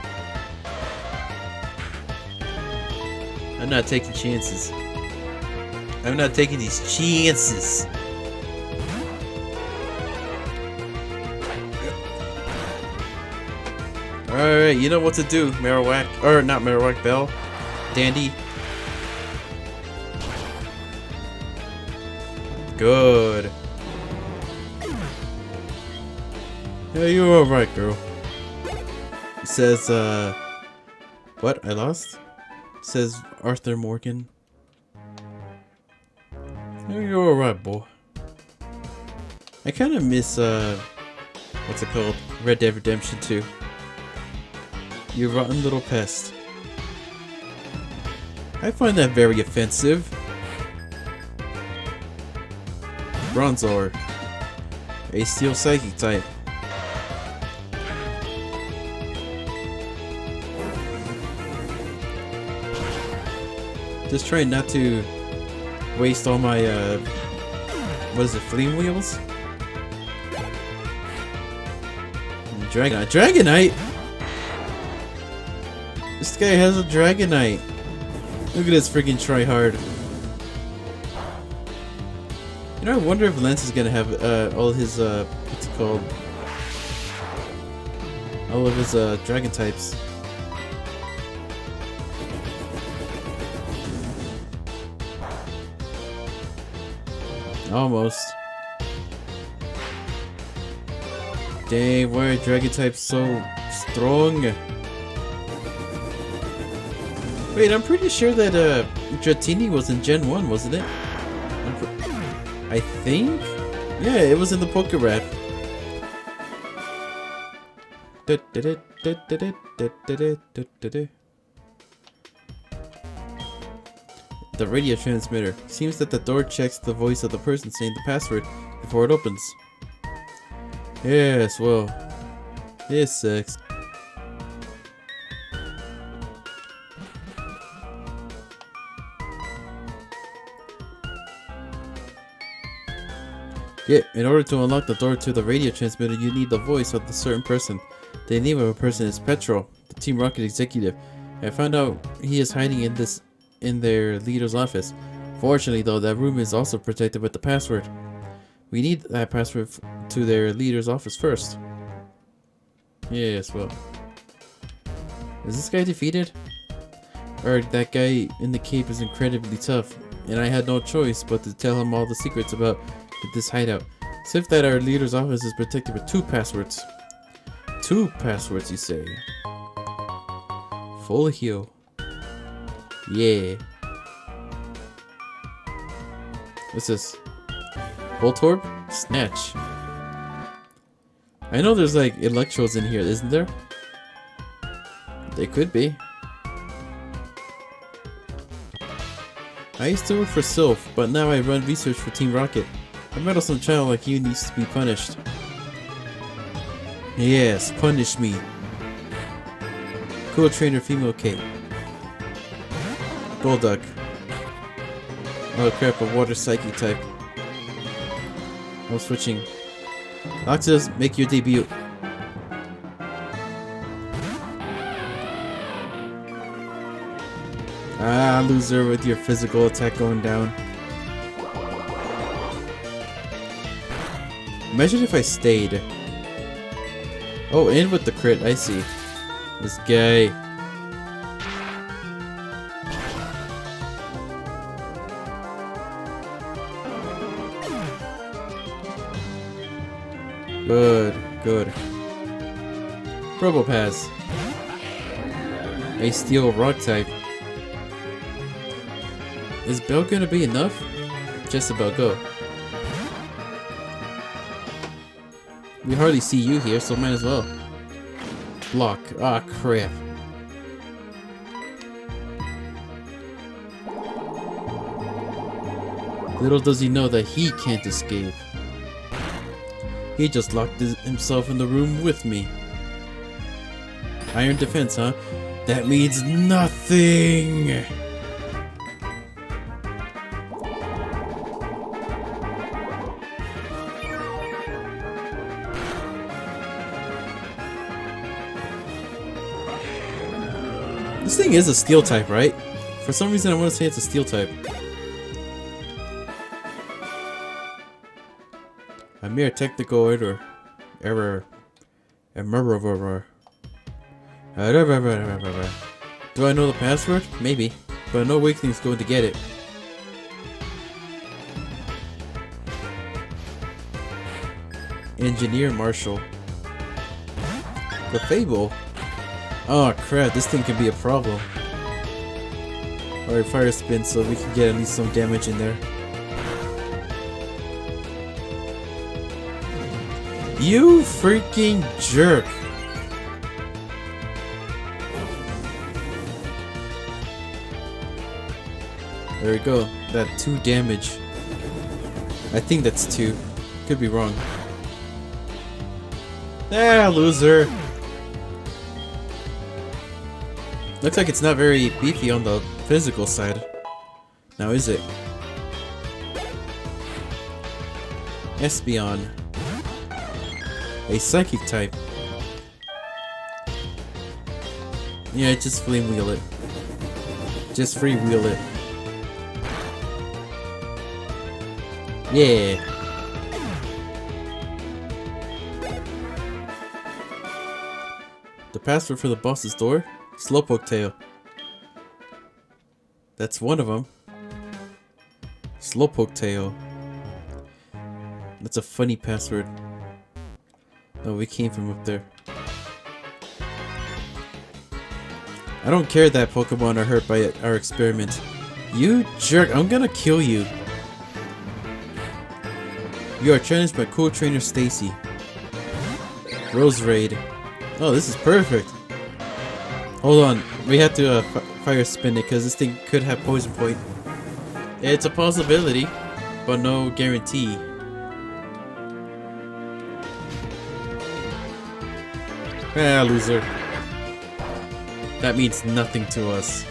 Speaker 1: I'm not taking chances. I'm not taking these chances. Alright, you know what to do, Marowak. Or not Marowak, Bell. Dandy. Good. Yeah, you're alright, girl. It says, what? I lost? It says Arthur Morgan. Yeah, you're alright, boy. I kinda miss, what's it called? Red Dead Redemption 2. You rotten little pest. I find that very offensive. Bronzor. A steel psychic type. Just trying not to waste all my, what is it, flame wheels? Dragonite. Dragonite? This guy has a Dragonite. Look at this freaking tryhard. You know, I wonder if Lance is gonna have all his what's it called? All of his dragon types. Almost. Dang, why are dragon types so strong? Wait, I'm pretty sure that Dratini was in Gen 1, wasn't it? I think? Yeah, it was in the Pokerap. The radio transmitter. Seems that the door checks the voice of the person saying the password before it opens. Yes, well, this sucks. Yeah, in order to unlock the door to the radio transmitter, you need the voice of the certain person. The name of a person is Petrol, the Team Rocket executive. I found out he is hiding in their leader's office. Fortunately, though, that room is also protected with the password. We need that password to their leader's office first. Yes, well. Is this guy defeated? Or that guy in the cape is incredibly tough, and I had no choice but to tell him all the secrets about this hideout. Except that our leader's office is protected with 2 passwords. 2 passwords, you say? Full heal. Yeah. What's this? Voltorb? Snatch. I know there's like electrodes in here, isn't there? They could be. I used to work for Sylph, but now I run research for Team Rocket. A meddlesome child like you needs to be punished. Yes, punish me. Cool trainer female Kate. Golduck. Oh crap, a water psyche type. I'm switching. Noxus, make your debut. Ah, loser with your physical attack going down. Imagine if I stayed. Oh, and with the crit, I see. This guy. Good, good. Probopass. A steel rock type. Is Bell gonna be enough? Just about go. We hardly see you here, so might as well. Block. Ah, crap. Little does he know that he can't escape. He just locked himself in the room with me. Iron defense, huh? That means nothing! This thing is a steel type, right? For some reason I want to say it's a steel type. A mere technical error. Do I know the password? Maybe, but no weakling's going to get it. Engineer Marshall. The Fable? Oh crap, this thing can be a problem. Alright, fire spin so we can get at least some damage in there. You freaking jerk! There we go. That 2 damage. I think that's 2. Could be wrong. Ah, loser! Looks like it's not very beefy on the physical side. Now is it? Espeon. A psychic type. Yeah, just flame wheel it. Just free wheel it. Yeah. The password for the boss's door? Slowpoke tail. That's one of them. Slowpoke tail. That's a funny password. Oh, we came from up there. I don't care that Pokemon are hurt by our experiment. You jerk, I'm gonna kill you. You are challenged by cool trainer Stacy. Rose Raid. Oh, this is perfect. Hold on, we have to fire spin it because this thing could have poison point. It's a possibility, but no guarantee. Ah, loser. That means nothing to us.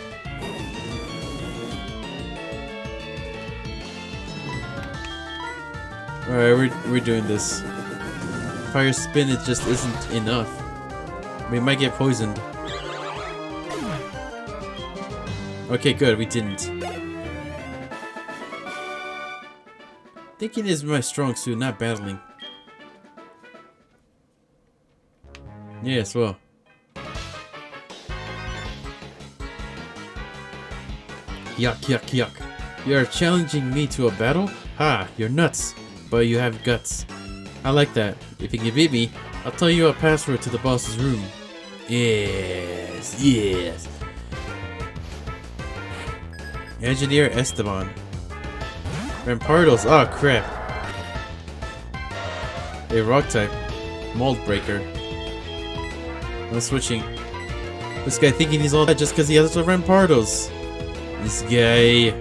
Speaker 1: Alright, we're doing this. Fire spin, it just isn't enough. We might get poisoned. Okay, good, we didn't. Thinking is my strong suit, not battling. Yes, well. Yuck, yuck, yuck. You are challenging me to a battle? Ha, you're nuts. But you have guts. I like that. If you can beat me, I'll tell you a password to the boss's room. Yes, yes. Engineer Esteban. Rampardos, oh crap. A rock type. Mold breaker. I'm switching. This guy thinking he's all that just because he has the Rampardos. This guy.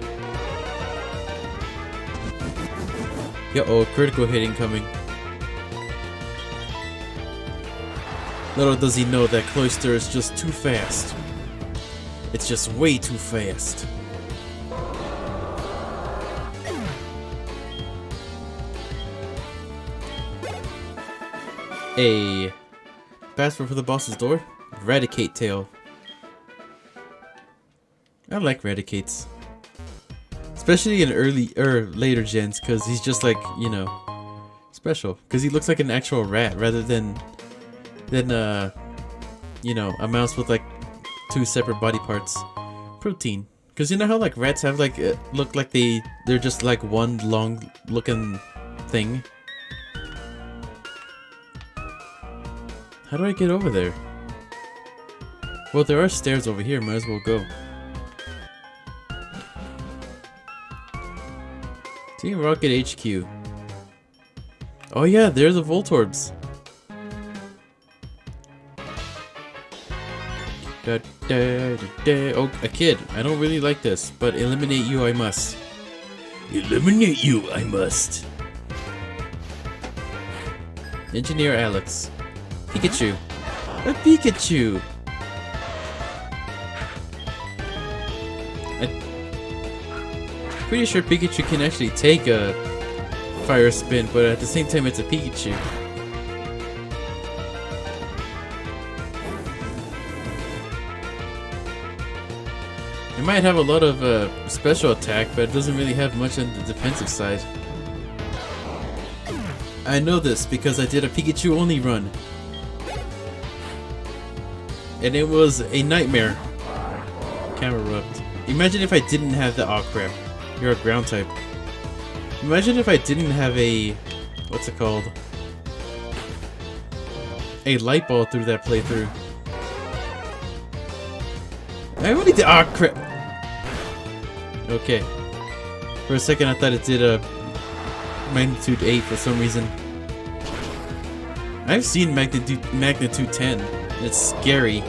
Speaker 1: Uh-oh, critical hit incoming. Little does he know that Cloyster is just too fast. It's just way too fast. A password for the boss's door? Eradicate tail. I like Radicates. Especially in early or later gens, because he's just like, you know, special. Because he looks like an actual rat rather than you know, a mouse with like two separate body parts. Protein. Because you know how like rats have like look like they're just like one long looking thing. How do I get over there? Well, there are stairs over here, might as well go. Team Rocket HQ. Oh yeah, there's the Voltorbs. Oh, a kid. I don't really like this, but eliminate you I must. Eliminate you I must. Engineer Alex. Pikachu. A Pikachu. Pretty sure Pikachu can actually take a fire spin, but at the same time it's a Pikachu. It might have a lot of special attack, but it doesn't really have much on the defensive side. I know this because I did a Pikachu only run. And it was a nightmare. Camera rubbed. Imagine if I didn't have the... Oh crap. You're a ground type. Imagine if I didn't have a... What's it called? A light ball through that playthrough. I only did... Oh crap. Okay. For a second I thought it did a... Magnitude 8 for some reason. I've seen magnitude 10. It's scary.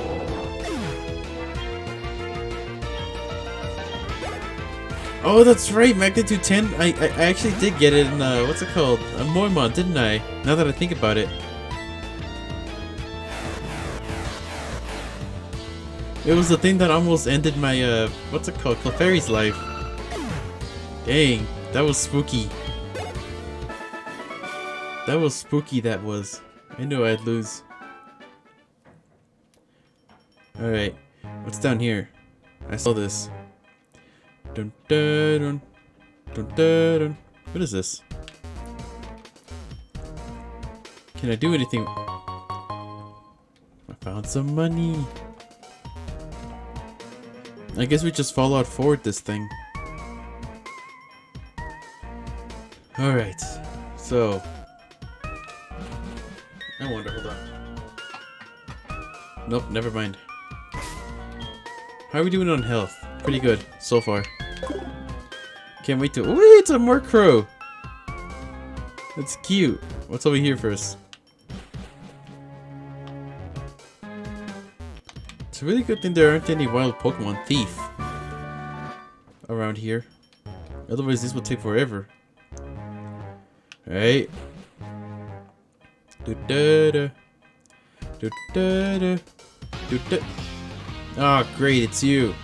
Speaker 1: Oh, that's right, magnitude 10. I actually did get it in what's it called? A Moimon, didn't I? Now that I think about it. It was the thing that almost ended my what's it called? Clefairy's life. Dang, that was spooky. That was spooky, that was. I knew I'd lose. Alright, what's down here? I saw this. Dun, dun, dun, dun, dun, dun. What is this? Can I do anything? I found some money. I guess we just Fallout forward this thing. Alright, so I wonder, hold on. Nope, never mind. How are we doing on health? Pretty good, so far. Can't wait to- Wait, it's a Murkrow! That's cute. What's over here first? It's a really good thing there aren't any wild Pokemon thief around here. Otherwise this will take forever. Alright. Ah, great, it's you.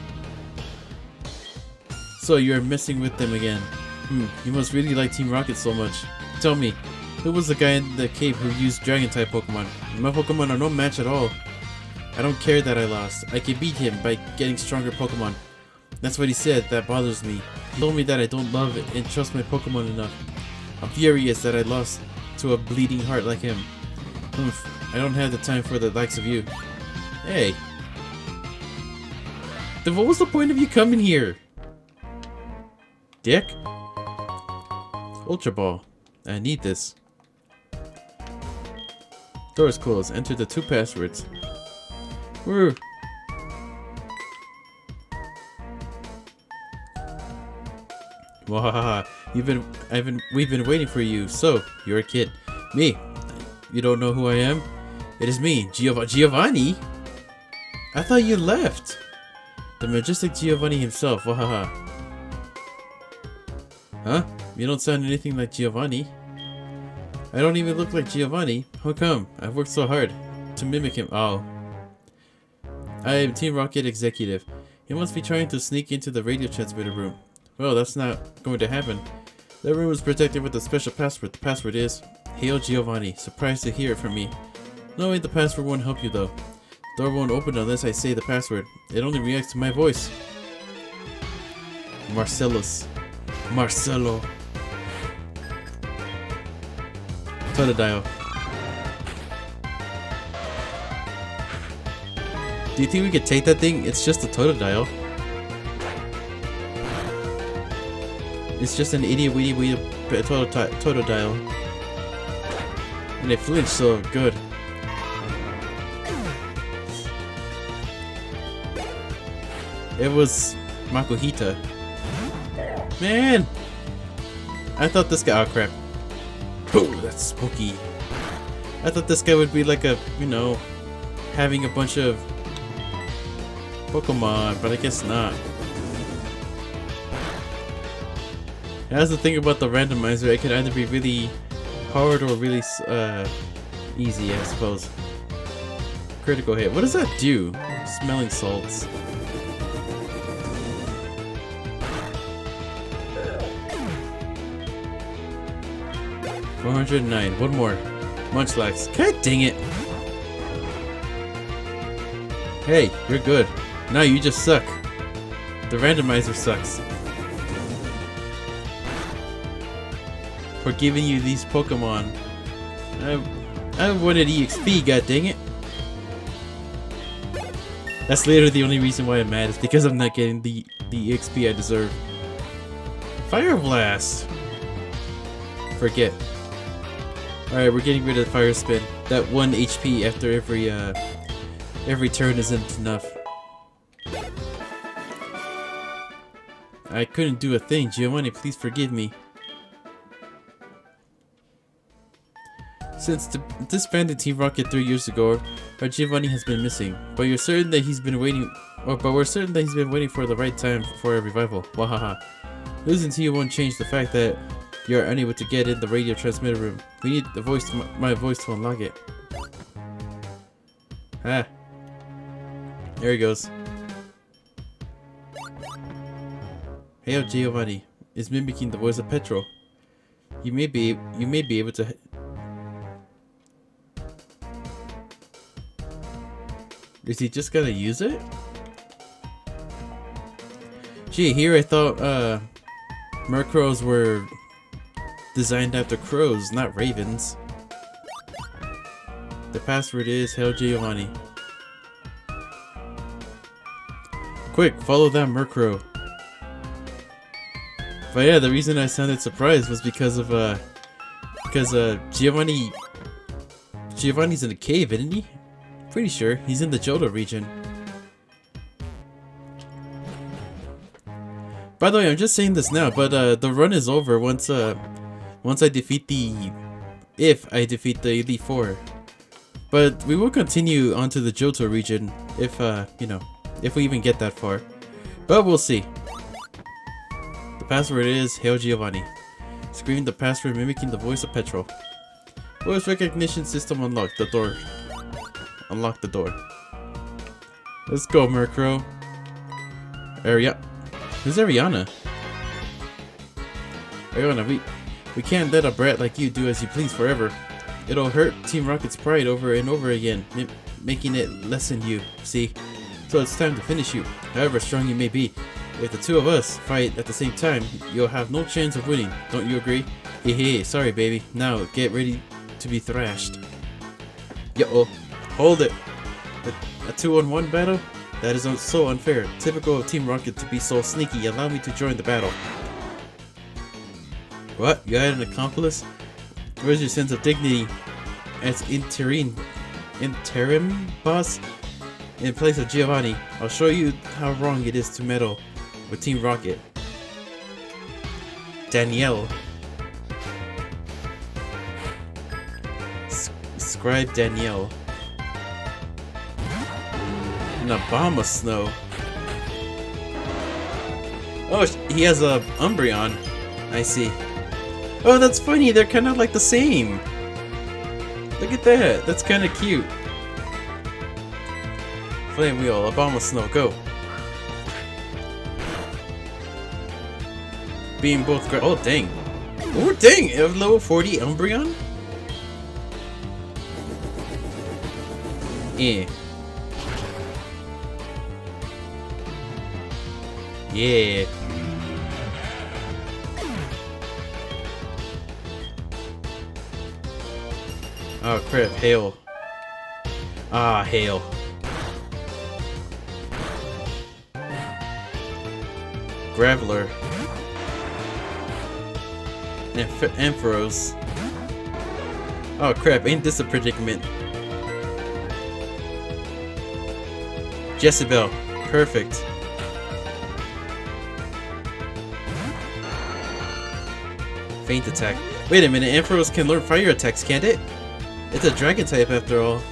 Speaker 1: So you're messing with them again. You must really like Team Rocket so much. Tell me, who was the guy in the cave who used Dragon-type Pokemon? My Pokemon are no match at all. I don't care that I lost. I can beat him by getting stronger Pokemon. That's what he said. That bothers me. He told me that I don't love and trust my Pokemon enough. I'm furious that I lost to a bleeding heart like him. I don't have the time for the likes of you. Hey. Then what was the point of you coming here? Dick? Ultra Ball. I need this. Door is closed. Enter the 2 passwords. Woo. Wahaha. We've been waiting for you. So, you're a kid. Me. You don't know who I am? It is me, Giovanni? I thought you left. The majestic Giovanni himself. Wahaha. Huh? You don't sound anything like Giovanni. I don't even look like Giovanni. How come? I've worked so hard to mimic him. Oh. I am Team Rocket executive. You must be trying to sneak into the radio transmitter room. Well, that's not going to happen. That room is protected with a special password. The password is Hail Giovanni. Surprised to hear it from me. Knowing the password won't help you though. The door won't open unless I say the password. It only reacts to my voice. Marcelo. Totodile. Do you think we could take that thing? It's just a Totodile. It's just an itty weedy Totodile. And it flinched so good. It was Makuhita. Man! I thought this guy- oh crap. Oh, that's spooky. I thought this guy would be like a, you know, having a bunch of Pokemon, but I guess not. That's the thing about the randomizer, it can either be really hard or really easy, I suppose. Critical hit. What does that do? Smelling salts. $409. One more. Munchlax. God dang it. Hey, you're good. No, you just suck. The randomizer sucks. For giving you these Pokemon. I wanted EXP, god dang it. That's literally the only reason why I'm mad, is because I'm not getting the EXP I deserve. Fire Blast! Forget. Alright, we're getting rid of Fire Spin. That 1 HP after every turn isn't enough. I couldn't do a thing. Giovanni, please forgive me. Since disbanded Team Rocket 3 years ago, our Giovanni has been missing. But you're certain that he's been waiting, but we're certain that he's been waiting for the right time for a revival. Wahaha. Losing to you won't change the fact that you're unable to get in the radio transmitter room. We need the voice, my voice, to unlock it. Ah. There he goes. Hail Giovanni. is mimicking the voice of Petrol. You may be able to. Is he just gonna use it? Gee, here I thought Murkrows were designed after crows, not ravens. The password is Hail Giovanni. Quick, follow that Murkrow. But yeah, the reason I sounded surprised was because of Giovanni's in a cave, isn't he? Pretty sure he's in the Johto region. By the way, I'm just saying this now, but the run is over once I defeat if I defeat the Elite Four. But we will continue onto the Johto region if you know, if we even get that far. But we'll see. The password is Hail Giovanni. Scream the password mimicking the voice of Petrol. Voice recognition system unlocked. The door. Unlock the door. Let's go, Murkrow. Who's Ariana? Ariana, we can't let a brat like you do as you please forever. It'll hurt Team Rocket's pride over and over again, making it lessen you, see? So it's time to finish you. However strong you may be, if the two of us fight at the same time, you'll have no chance of winning. Don't you agree? Hey, sorry baby. Now get ready to be thrashed. Yo-oh. Hold it. A 2-on-1 battle? That is so unfair. Typical of Team Rocket to be so sneaky. Allow me to join the battle. What? You had an accomplice? Where's your sense of dignity as interim boss? In place of Giovanni, I'll show you how wrong it is to meddle with Team Rocket. Danielle. Scribe Danielle. An Obama Snow. Oh, he has a Umbreon. I see. Oh, that's funny. They're kind of like the same. Look at that. That's kind of cute. Flame Wheel, Obama Snow, go. Being both great. Oh, dang. Oh, dang. Level 40 Umbreon? Yeah. Yeah. Oh crap, hail. Ah, hail. Graveler. Ampharos. Oh crap, ain't this a predicament? Jezebel. Perfect. Faint attack. Wait a minute, Ampharos can learn fire attacks, can't it? It's a dragon type after all.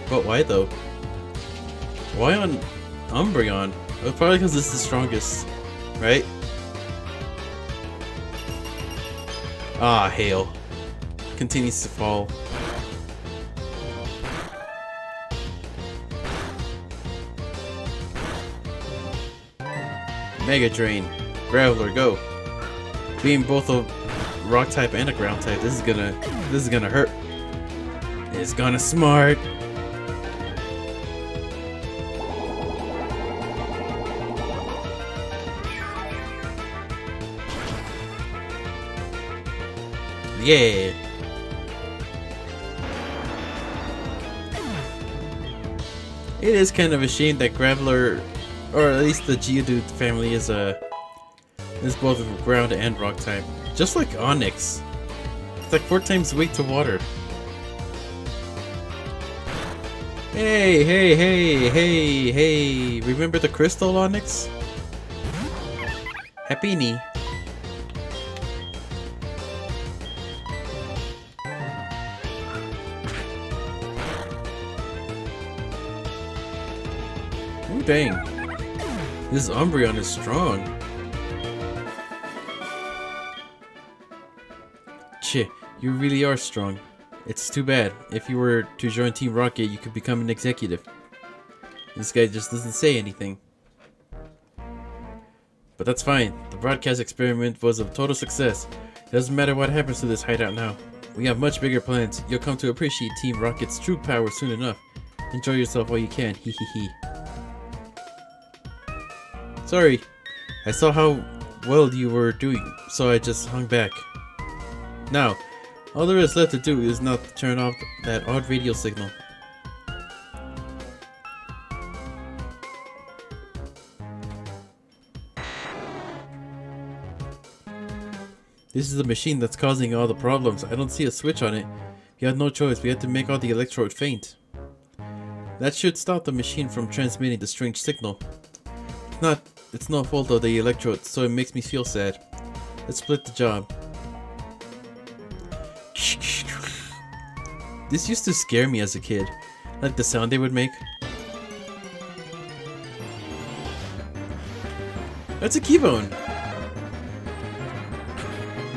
Speaker 1: But why though? Why on Umbreon? Well, probably because this is the strongest, right? Ah, hail. Continues to fall. Mega Drain. Graveler, go. Being both a rock type and a ground type, this is gonna hurt. It's gonna smart. Yeah. It is kind of a shame that Graveler, or at least the Geodude family, is both ground and rock type. Just like Onix. It's like 4 times weight to water. Hey, hey, hey, hey, hey. Remember the Crystal Onix? Happy knee. Ooh, dang. This Umbreon is strong. Cheh, you really are strong. It's too bad. If you were to join Team Rocket, you could become an executive. This guy just doesn't say anything. But that's fine. The broadcast experiment was a total success. It doesn't matter what happens to this hideout now. We have much bigger plans. You'll come to appreciate Team Rocket's true power soon enough. Enjoy yourself while you can. Hee hee hee. Sorry. I saw how well you were doing, so I just hung back. Now, all there is left to do is not to turn off that odd radio signal. This is the machine that's causing all the problems. I don't see a switch on it. We had no choice. We had to make all the electrode faint. That should stop the machine from transmitting the strange signal. It's no fault of the electrode, so it makes me feel sad. Let's split the job. This used to scare me as a kid. Like the sound they would make. That's a keybone!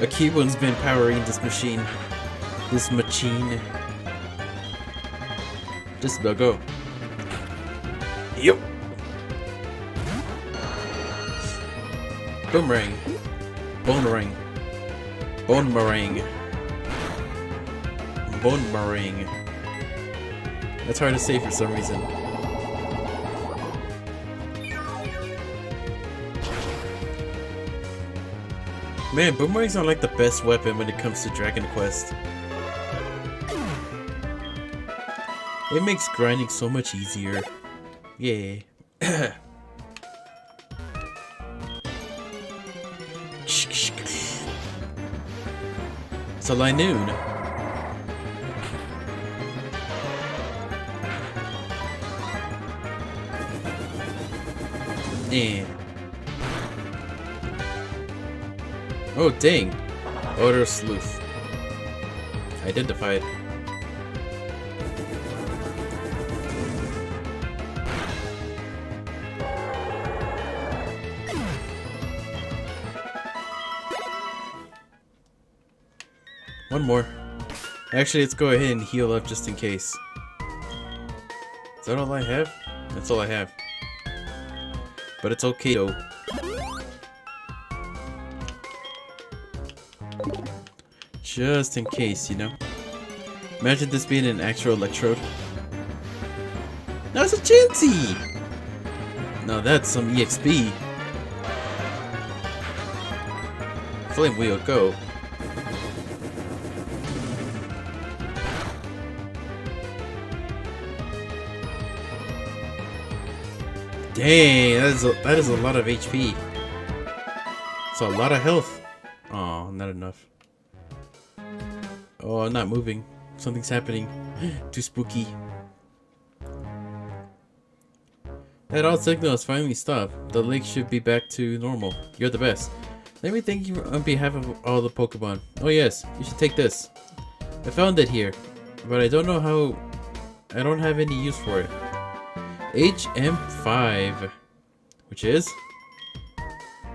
Speaker 1: A keybone's been powering this machine. This machine. Just about go. Yep. Boomerang. Bonerang. Bonemerang. Bonemerang. That's hard to say for some reason. Man, boomerangs are like the best weapon when it comes to Dragon Quest. It makes grinding so much easier. Yeah. It's a Linoon. Yeah. Oh dang. Odor Sleuth. Identified. One more. Actually, let's go ahead and heal up just in case. Is that all I have? That's all I have. But it's okay though. Just in case, you know. Imagine this being an actual electrode. Now it's a Chansey! Now that's some EXP. Flame Wheel, go. Dang, that is a lot of HP. It's a lot of health. Oh, not enough. Oh, I'm not moving. Something's happening. Too spooky. That odd signal has finally stopped. The lake should be back to normal. You're the best. Let me thank you on behalf of all the Pokemon. Oh yes, you should take this. I found it here, but I don't know how. I don't have any use for it. HM5, which is?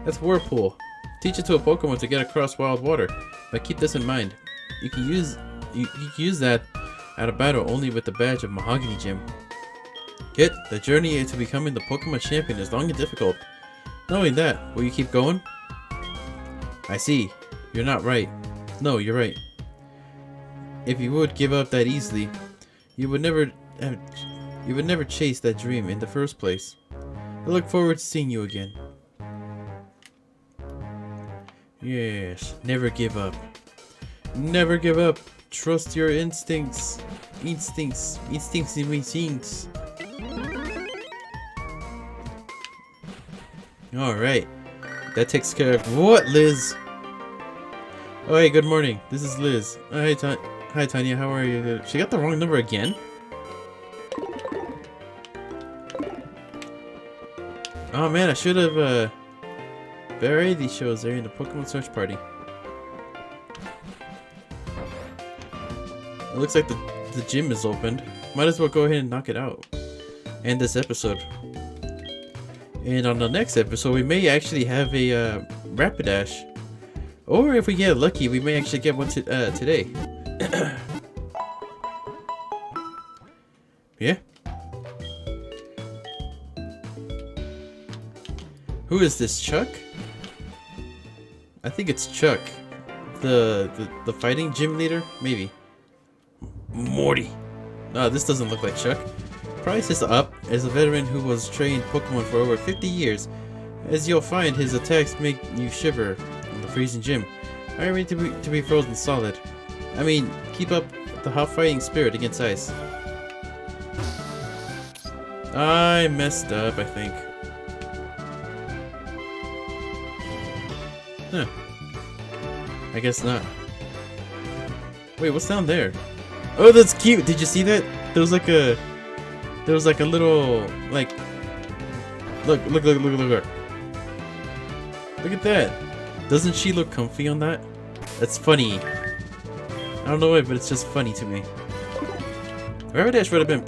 Speaker 1: That's Whirlpool. Teach it to a Pokemon to get across wild water, but keep this in mind. You can use that at a battle only with the badge of Mahogany Gym. Kitt, the journey into becoming the Pokemon champion is long and difficult. Knowing that, will you keep going? I see. You're not right. No, you're right. If you would give up that easily, you would never chase that dream in the first place. I look forward to seeing you again. Yes, never give up. Never give up. Trust your instincts. Instincts in me things. Alright. That takes care of what, Liz? Oh, hey, good morning. This is Liz. Hi, hi, Tanya. How are you? She got the wrong number again? Oh man, I should have variety shows there in the Pokemon search party. It looks like the gym is opened. Might as well go ahead and knock it out. End this episode. And on the next episode, we may actually have a Rapidash. Or if we get lucky, we may actually get one today. Yeah. Who is this, Chuck? I think it's Chuck. The fighting gym leader? Maybe. Morty. No, this doesn't look like Chuck. Price is up. As a veteran who was trained Pokemon for over 50 years, as you'll find, his attacks make you shiver in the freezing gym. I am ready to be frozen solid. I mean, keep up the hot fighting spirit against ice. I messed up, I think. Huh. I guess not. Wait, what's down there? Oh, that's cute! Did you see that? There was like a little, like... Look. Look at that! Doesn't she look comfy on that? That's funny. I don't know why, but it's just funny to me. Rapidash would have been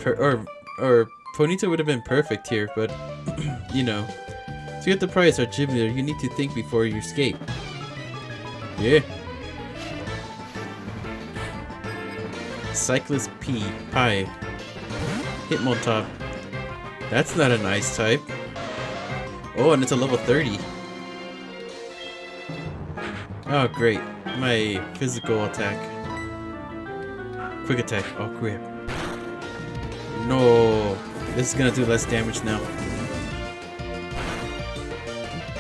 Speaker 1: or Ponyta would have been perfect here, but you know. To get the prize or gym leader, you need to think before you escape. Yeah. Cyclist Pie. Hitmontop. That's not an ice type. Oh, and it's a level 30. Oh, great. My physical attack. Quick attack. Oh, crap. No. This is gonna do less damage now.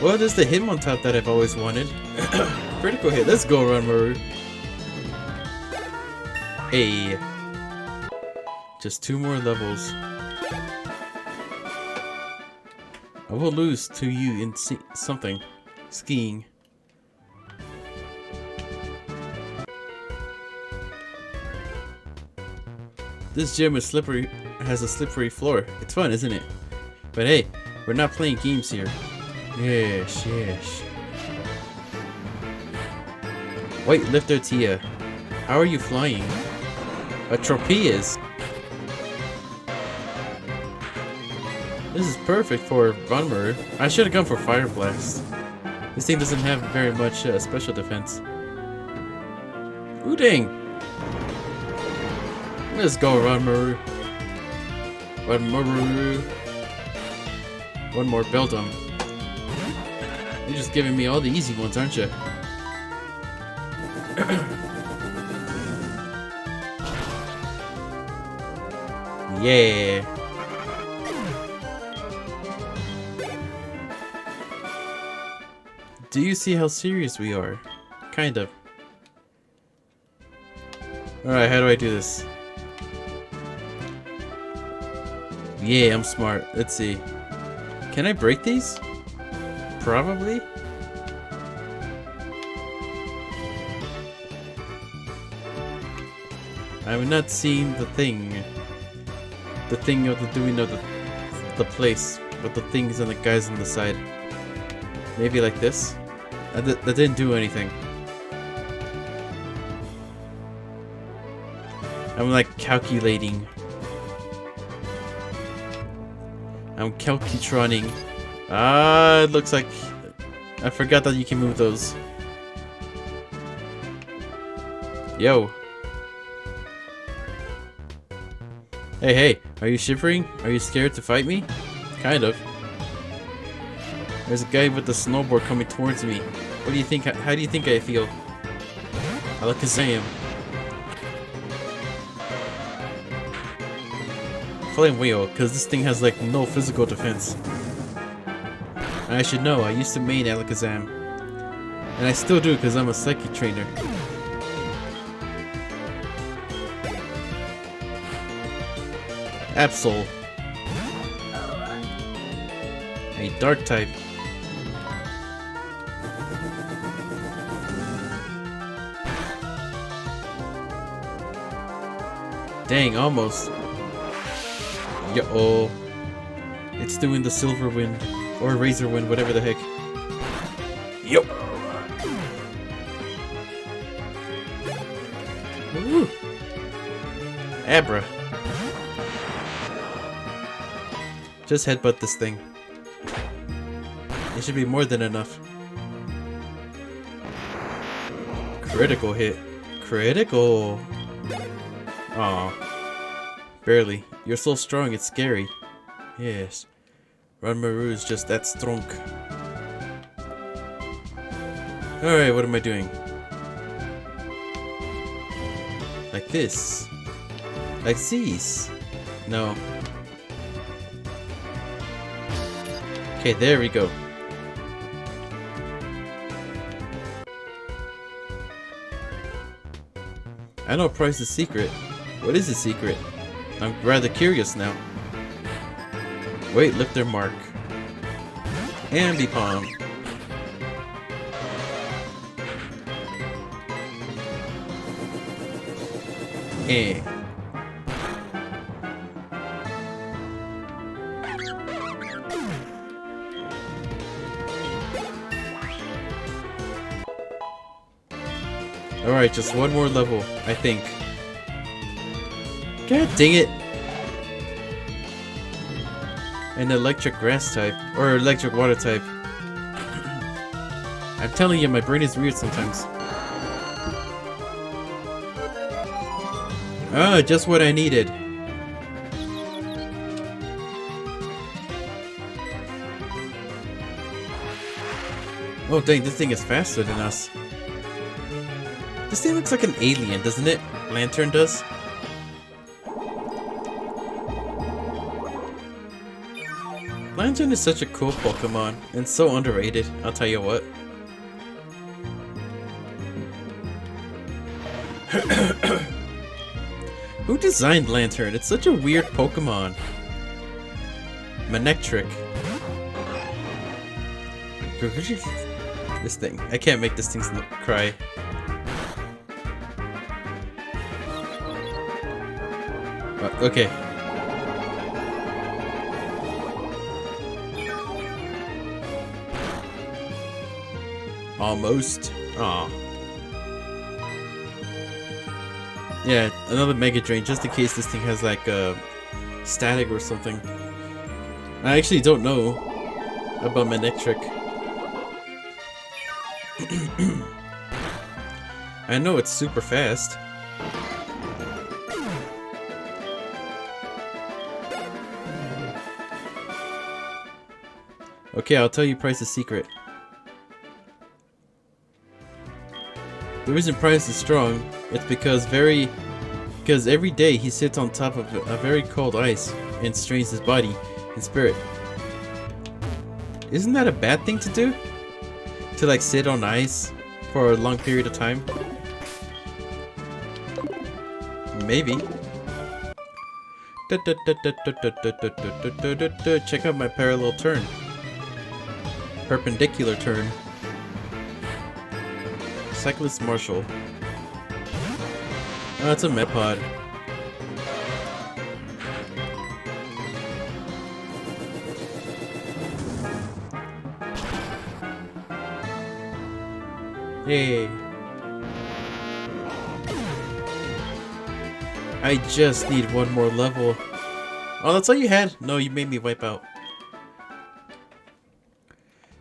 Speaker 1: Well, there's the Hitmontop that I've always wanted. Critical hit. Let's go, Ranmaru. Hey. Just 2 more levels. I will lose to you in something. Skiing. This gym is slippery, has a slippery floor. It's fun, isn't it? But hey, we're not playing games here. Yes. White Lifter Tia. How are you flying? A Tropius. This is perfect for Ranmaru. I should have gone for Fire Blast. This thing doesn't have very much special defense. Ooh, dang. Let's go, Ranmaru. One more Beldum. You're just giving me all the easy ones, aren't you? Yeah. Do you see how serious we are? Kind of. Alright, how do I do this? Yeah, I'm smart. Let's see. Can I break these? Probably. I'm not seeing the thing. The thing of the doing of the place, but the things and the guys on the side. Maybe like this? That didn't do anything. I'm like calculating. I'm calcutroning. Ah, it looks like I forgot that you can move those. Yo. Hey, are you shivering? Are you scared to fight me? Kind of. There's a guy with a snowboard coming towards me. What do you think? How do you think I feel? Alakazam. Flame Wheel, because this thing has like no physical defense. And I should know, I used to main Alakazam. And I still do because I'm a psychic trainer. Absol. A dark type. Dang, almost. Yo-oh. It's doing the Silver Wind. Or Razor Wind, whatever the heck. Yo! Woo! Abra. Just headbutt this thing. It should be more than enough. Critical hit. Critical! Aw. Barely. You're so strong, it's scary. Yes. Ranmaru is just that strong. Alright, what am I doing? Like this. Like these. No. Okay, there we go. I know Price's secret. What is the secret? I'm rather curious now. Wait, lift their mark. Ambi palm. Eh. Alright, just one more level, I think. God dang it! An electric grass type, or electric water type. I'm telling you, my brain is weird sometimes. Ah, just what I needed. Oh dang, this thing is faster than us. This thing looks like an alien, doesn't it? Lantern does. Lantern is such a cool Pokemon, and so underrated, I'll tell you what. Who designed Lantern? It's such a weird Pokemon. Manectric. This thing. I can't make this thing cry. Okay. Almost. Aw. Yeah, another Mega Drain, just in case this thing has like a static or something. I actually don't know about Manectric. I know it's super fast. Okay, I'll tell you Price's secret. The reason Price is strong, it's because every day he sits on top of a very cold ice and strains his body and spirit. Isn't that a bad thing to do? To like sit on ice for a long period of time? Maybe. Check out my parallel turn. Perpendicular turn. Cyclist Marshall. Oh, that's a Metapod. Yay. I just need one more level. Oh, that's all you had? No, you made me wipe out.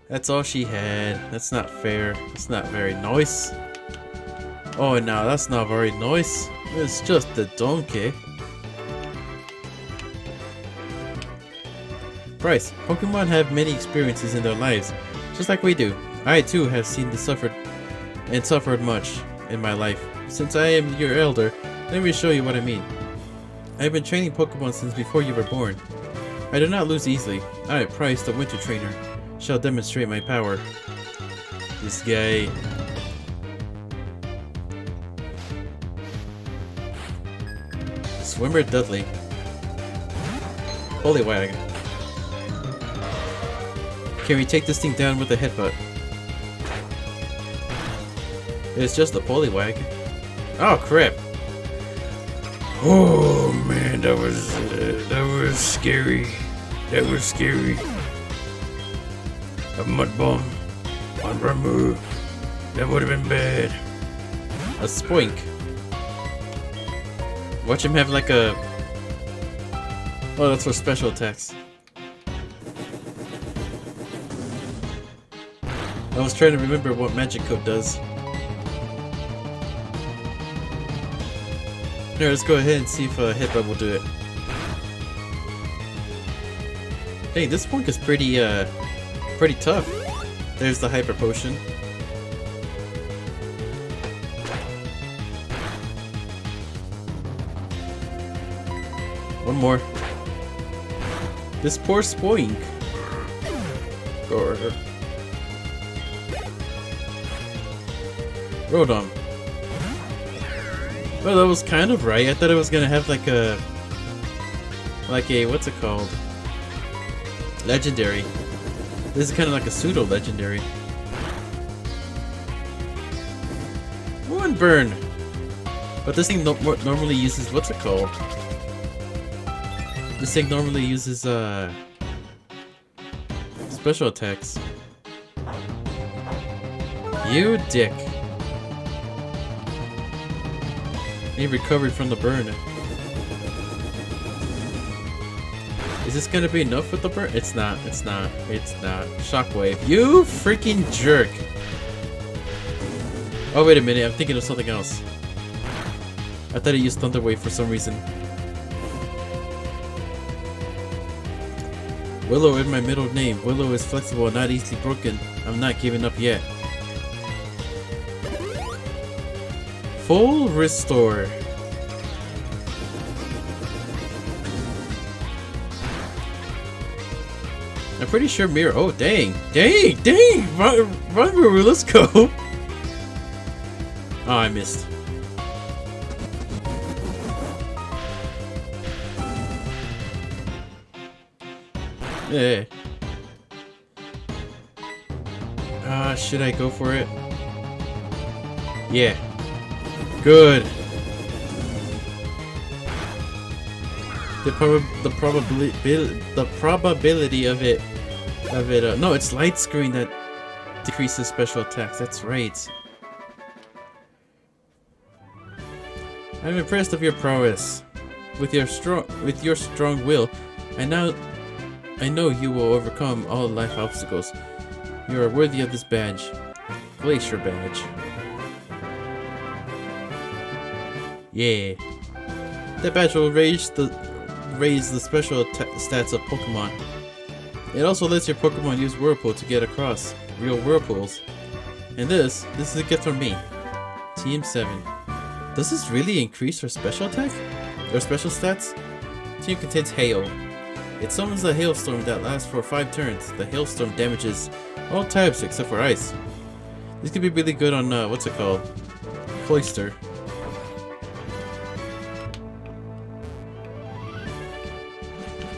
Speaker 1: That's all she had. That's not fair. It's not very nice. Oh no, that's not very nice. It's just a donkey. Bryce, Pokemon have many experiences in their lives, just like we do. I too have seen the suffered much in my life. Since I am your elder, let me show you what I mean. I have been training Pokemon since before you were born. I do not lose easily. I, Price, the Winter Trainer, shall demonstrate my power. This guy. Swimmer Dudley. Poliwag. Can we take this thing down with a headbutt? It's just a Poliwag. Oh crap! Oh man, that was scary. That was scary. A mud bomb on Ramu. That would have been bad. A Spoink. Watch him have like a... Oh, that's for special attacks. I was trying to remember what Magic Coat does. Here, let's go ahead and see if Headbutt will do it. Hey, this Spoink is pretty tough. There's the Hyper Potion. One more. This poor Spoink. Rodom. Well, that was kind of right. I thought it was gonna have like a what's it called? Legendary. This is kind of like a pseudo legendary. One burn. But this thing normally uses what's it called? This thing normally uses special attacks. You dick. He recovered from the burn. Is this gonna be enough with the burn? It's not. It's not. It's not. Shockwave. You freaking jerk. Oh, wait a minute. I'm thinking of something else. I thought it used Thunder Wave for some reason. Willow is my middle name. Willow is flexible and not easily broken. I'm not giving up yet. Full restore. I'm pretty sure Mirror. Oh, dang. Dang. Dang. Run, Mirror. Let's go. Oh, I missed. Yeah. Should I go for it? Yeah. Good. The probability of it. No, it's light screen that decreases special attacks. That's right. I'm impressed of your prowess. With your strong will, I know you will overcome all life obstacles. You are worthy of this badge. Glacier badge. Yeah. That badge will raise the special stats of Pokemon. It also lets your Pokemon use Whirlpool to get across real Whirlpools. And this is a gift from me. Team 7. Does this really increase our special attack? Or special stats? Team contains Hail. It summons a hailstorm that lasts for 5 turns. The hailstorm damages all types except for ice. This could be really good on, what's it called? Cloyster.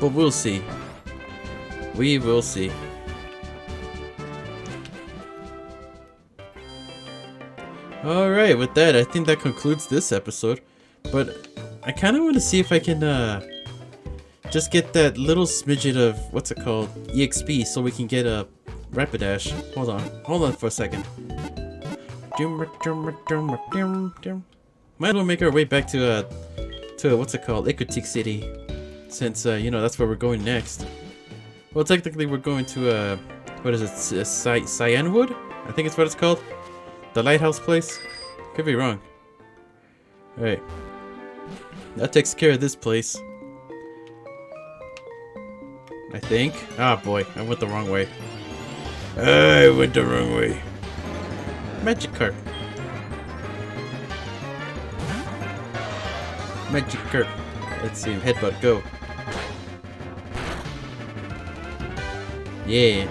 Speaker 1: But we'll see. We will see. Alright, with that, I think that concludes this episode. But I kind of want to see if I can, just get that little smidget of, what's it called, EXP, so we can get a Rapidash. Hold on for a second. Might as well make our way back to what's it called, Ecruteak City, since you know, that's where we're going next. Well, technically we're going to what is it, Cyanwood? I think it's what it's called, the lighthouse place. Could be wrong. All right, that takes care of this place. I think. Ah, boy, I went the wrong way. I went the wrong way. Magikarp. Magikarp. Let's see. Headbutt, go. Yeah.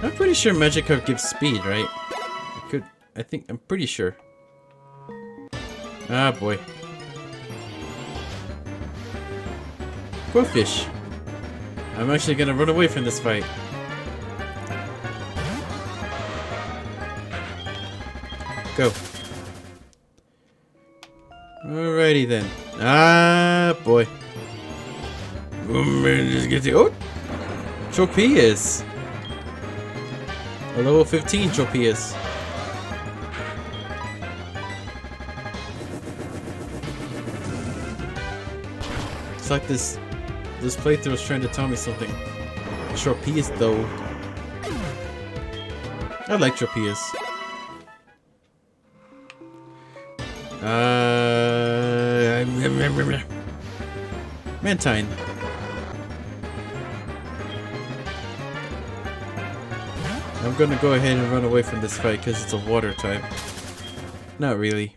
Speaker 1: I'm pretty sure Magikarp gives speed, right? I'm pretty sure. Ah, boy. Quillfish. I'm actually gonna run away from this fight. Go. Alrighty then. Ah, boy. Oh man, just get the. Oh! Tropius! A level 15 Tropius. It's like this playthrough is trying to tell me something. Tropius though. I like Tropius. Mantine. I'm gonna go ahead and run away from this fight because it's a water type. Not really.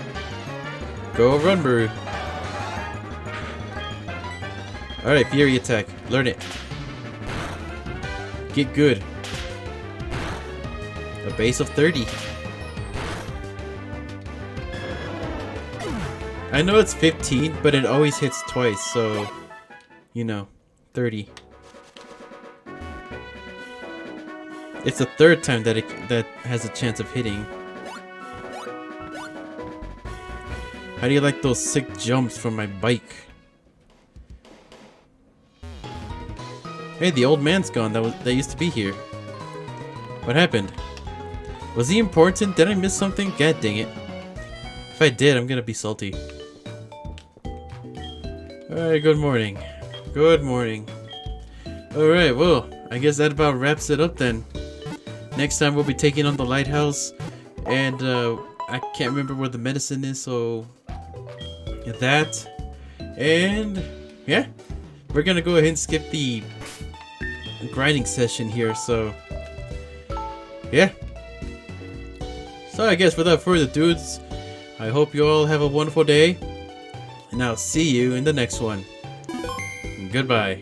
Speaker 1: Go run, Maru. Alright, Fury Attack. Learn it. Get good. A base of 30. I know it's 15, but it always hits twice, so, you know, 30. It's the third time that that has a chance of hitting. How do you like those sick jumps from my bike? Hey, the old man's gone. That used to be here. What happened? Was he important? Did I miss something? God dang it. If I did, I'm gonna be salty. Alright, good morning. Good morning. Alright, well, I guess that about wraps it up then. Next time we'll be taking on the lighthouse. And I can't remember where the medicine is, so that. And yeah, we're gonna go ahead and skip the grinding session here, so yeah. So I guess without further ado, I hope you all have a wonderful day, and I'll see you in the next one. Goodbye.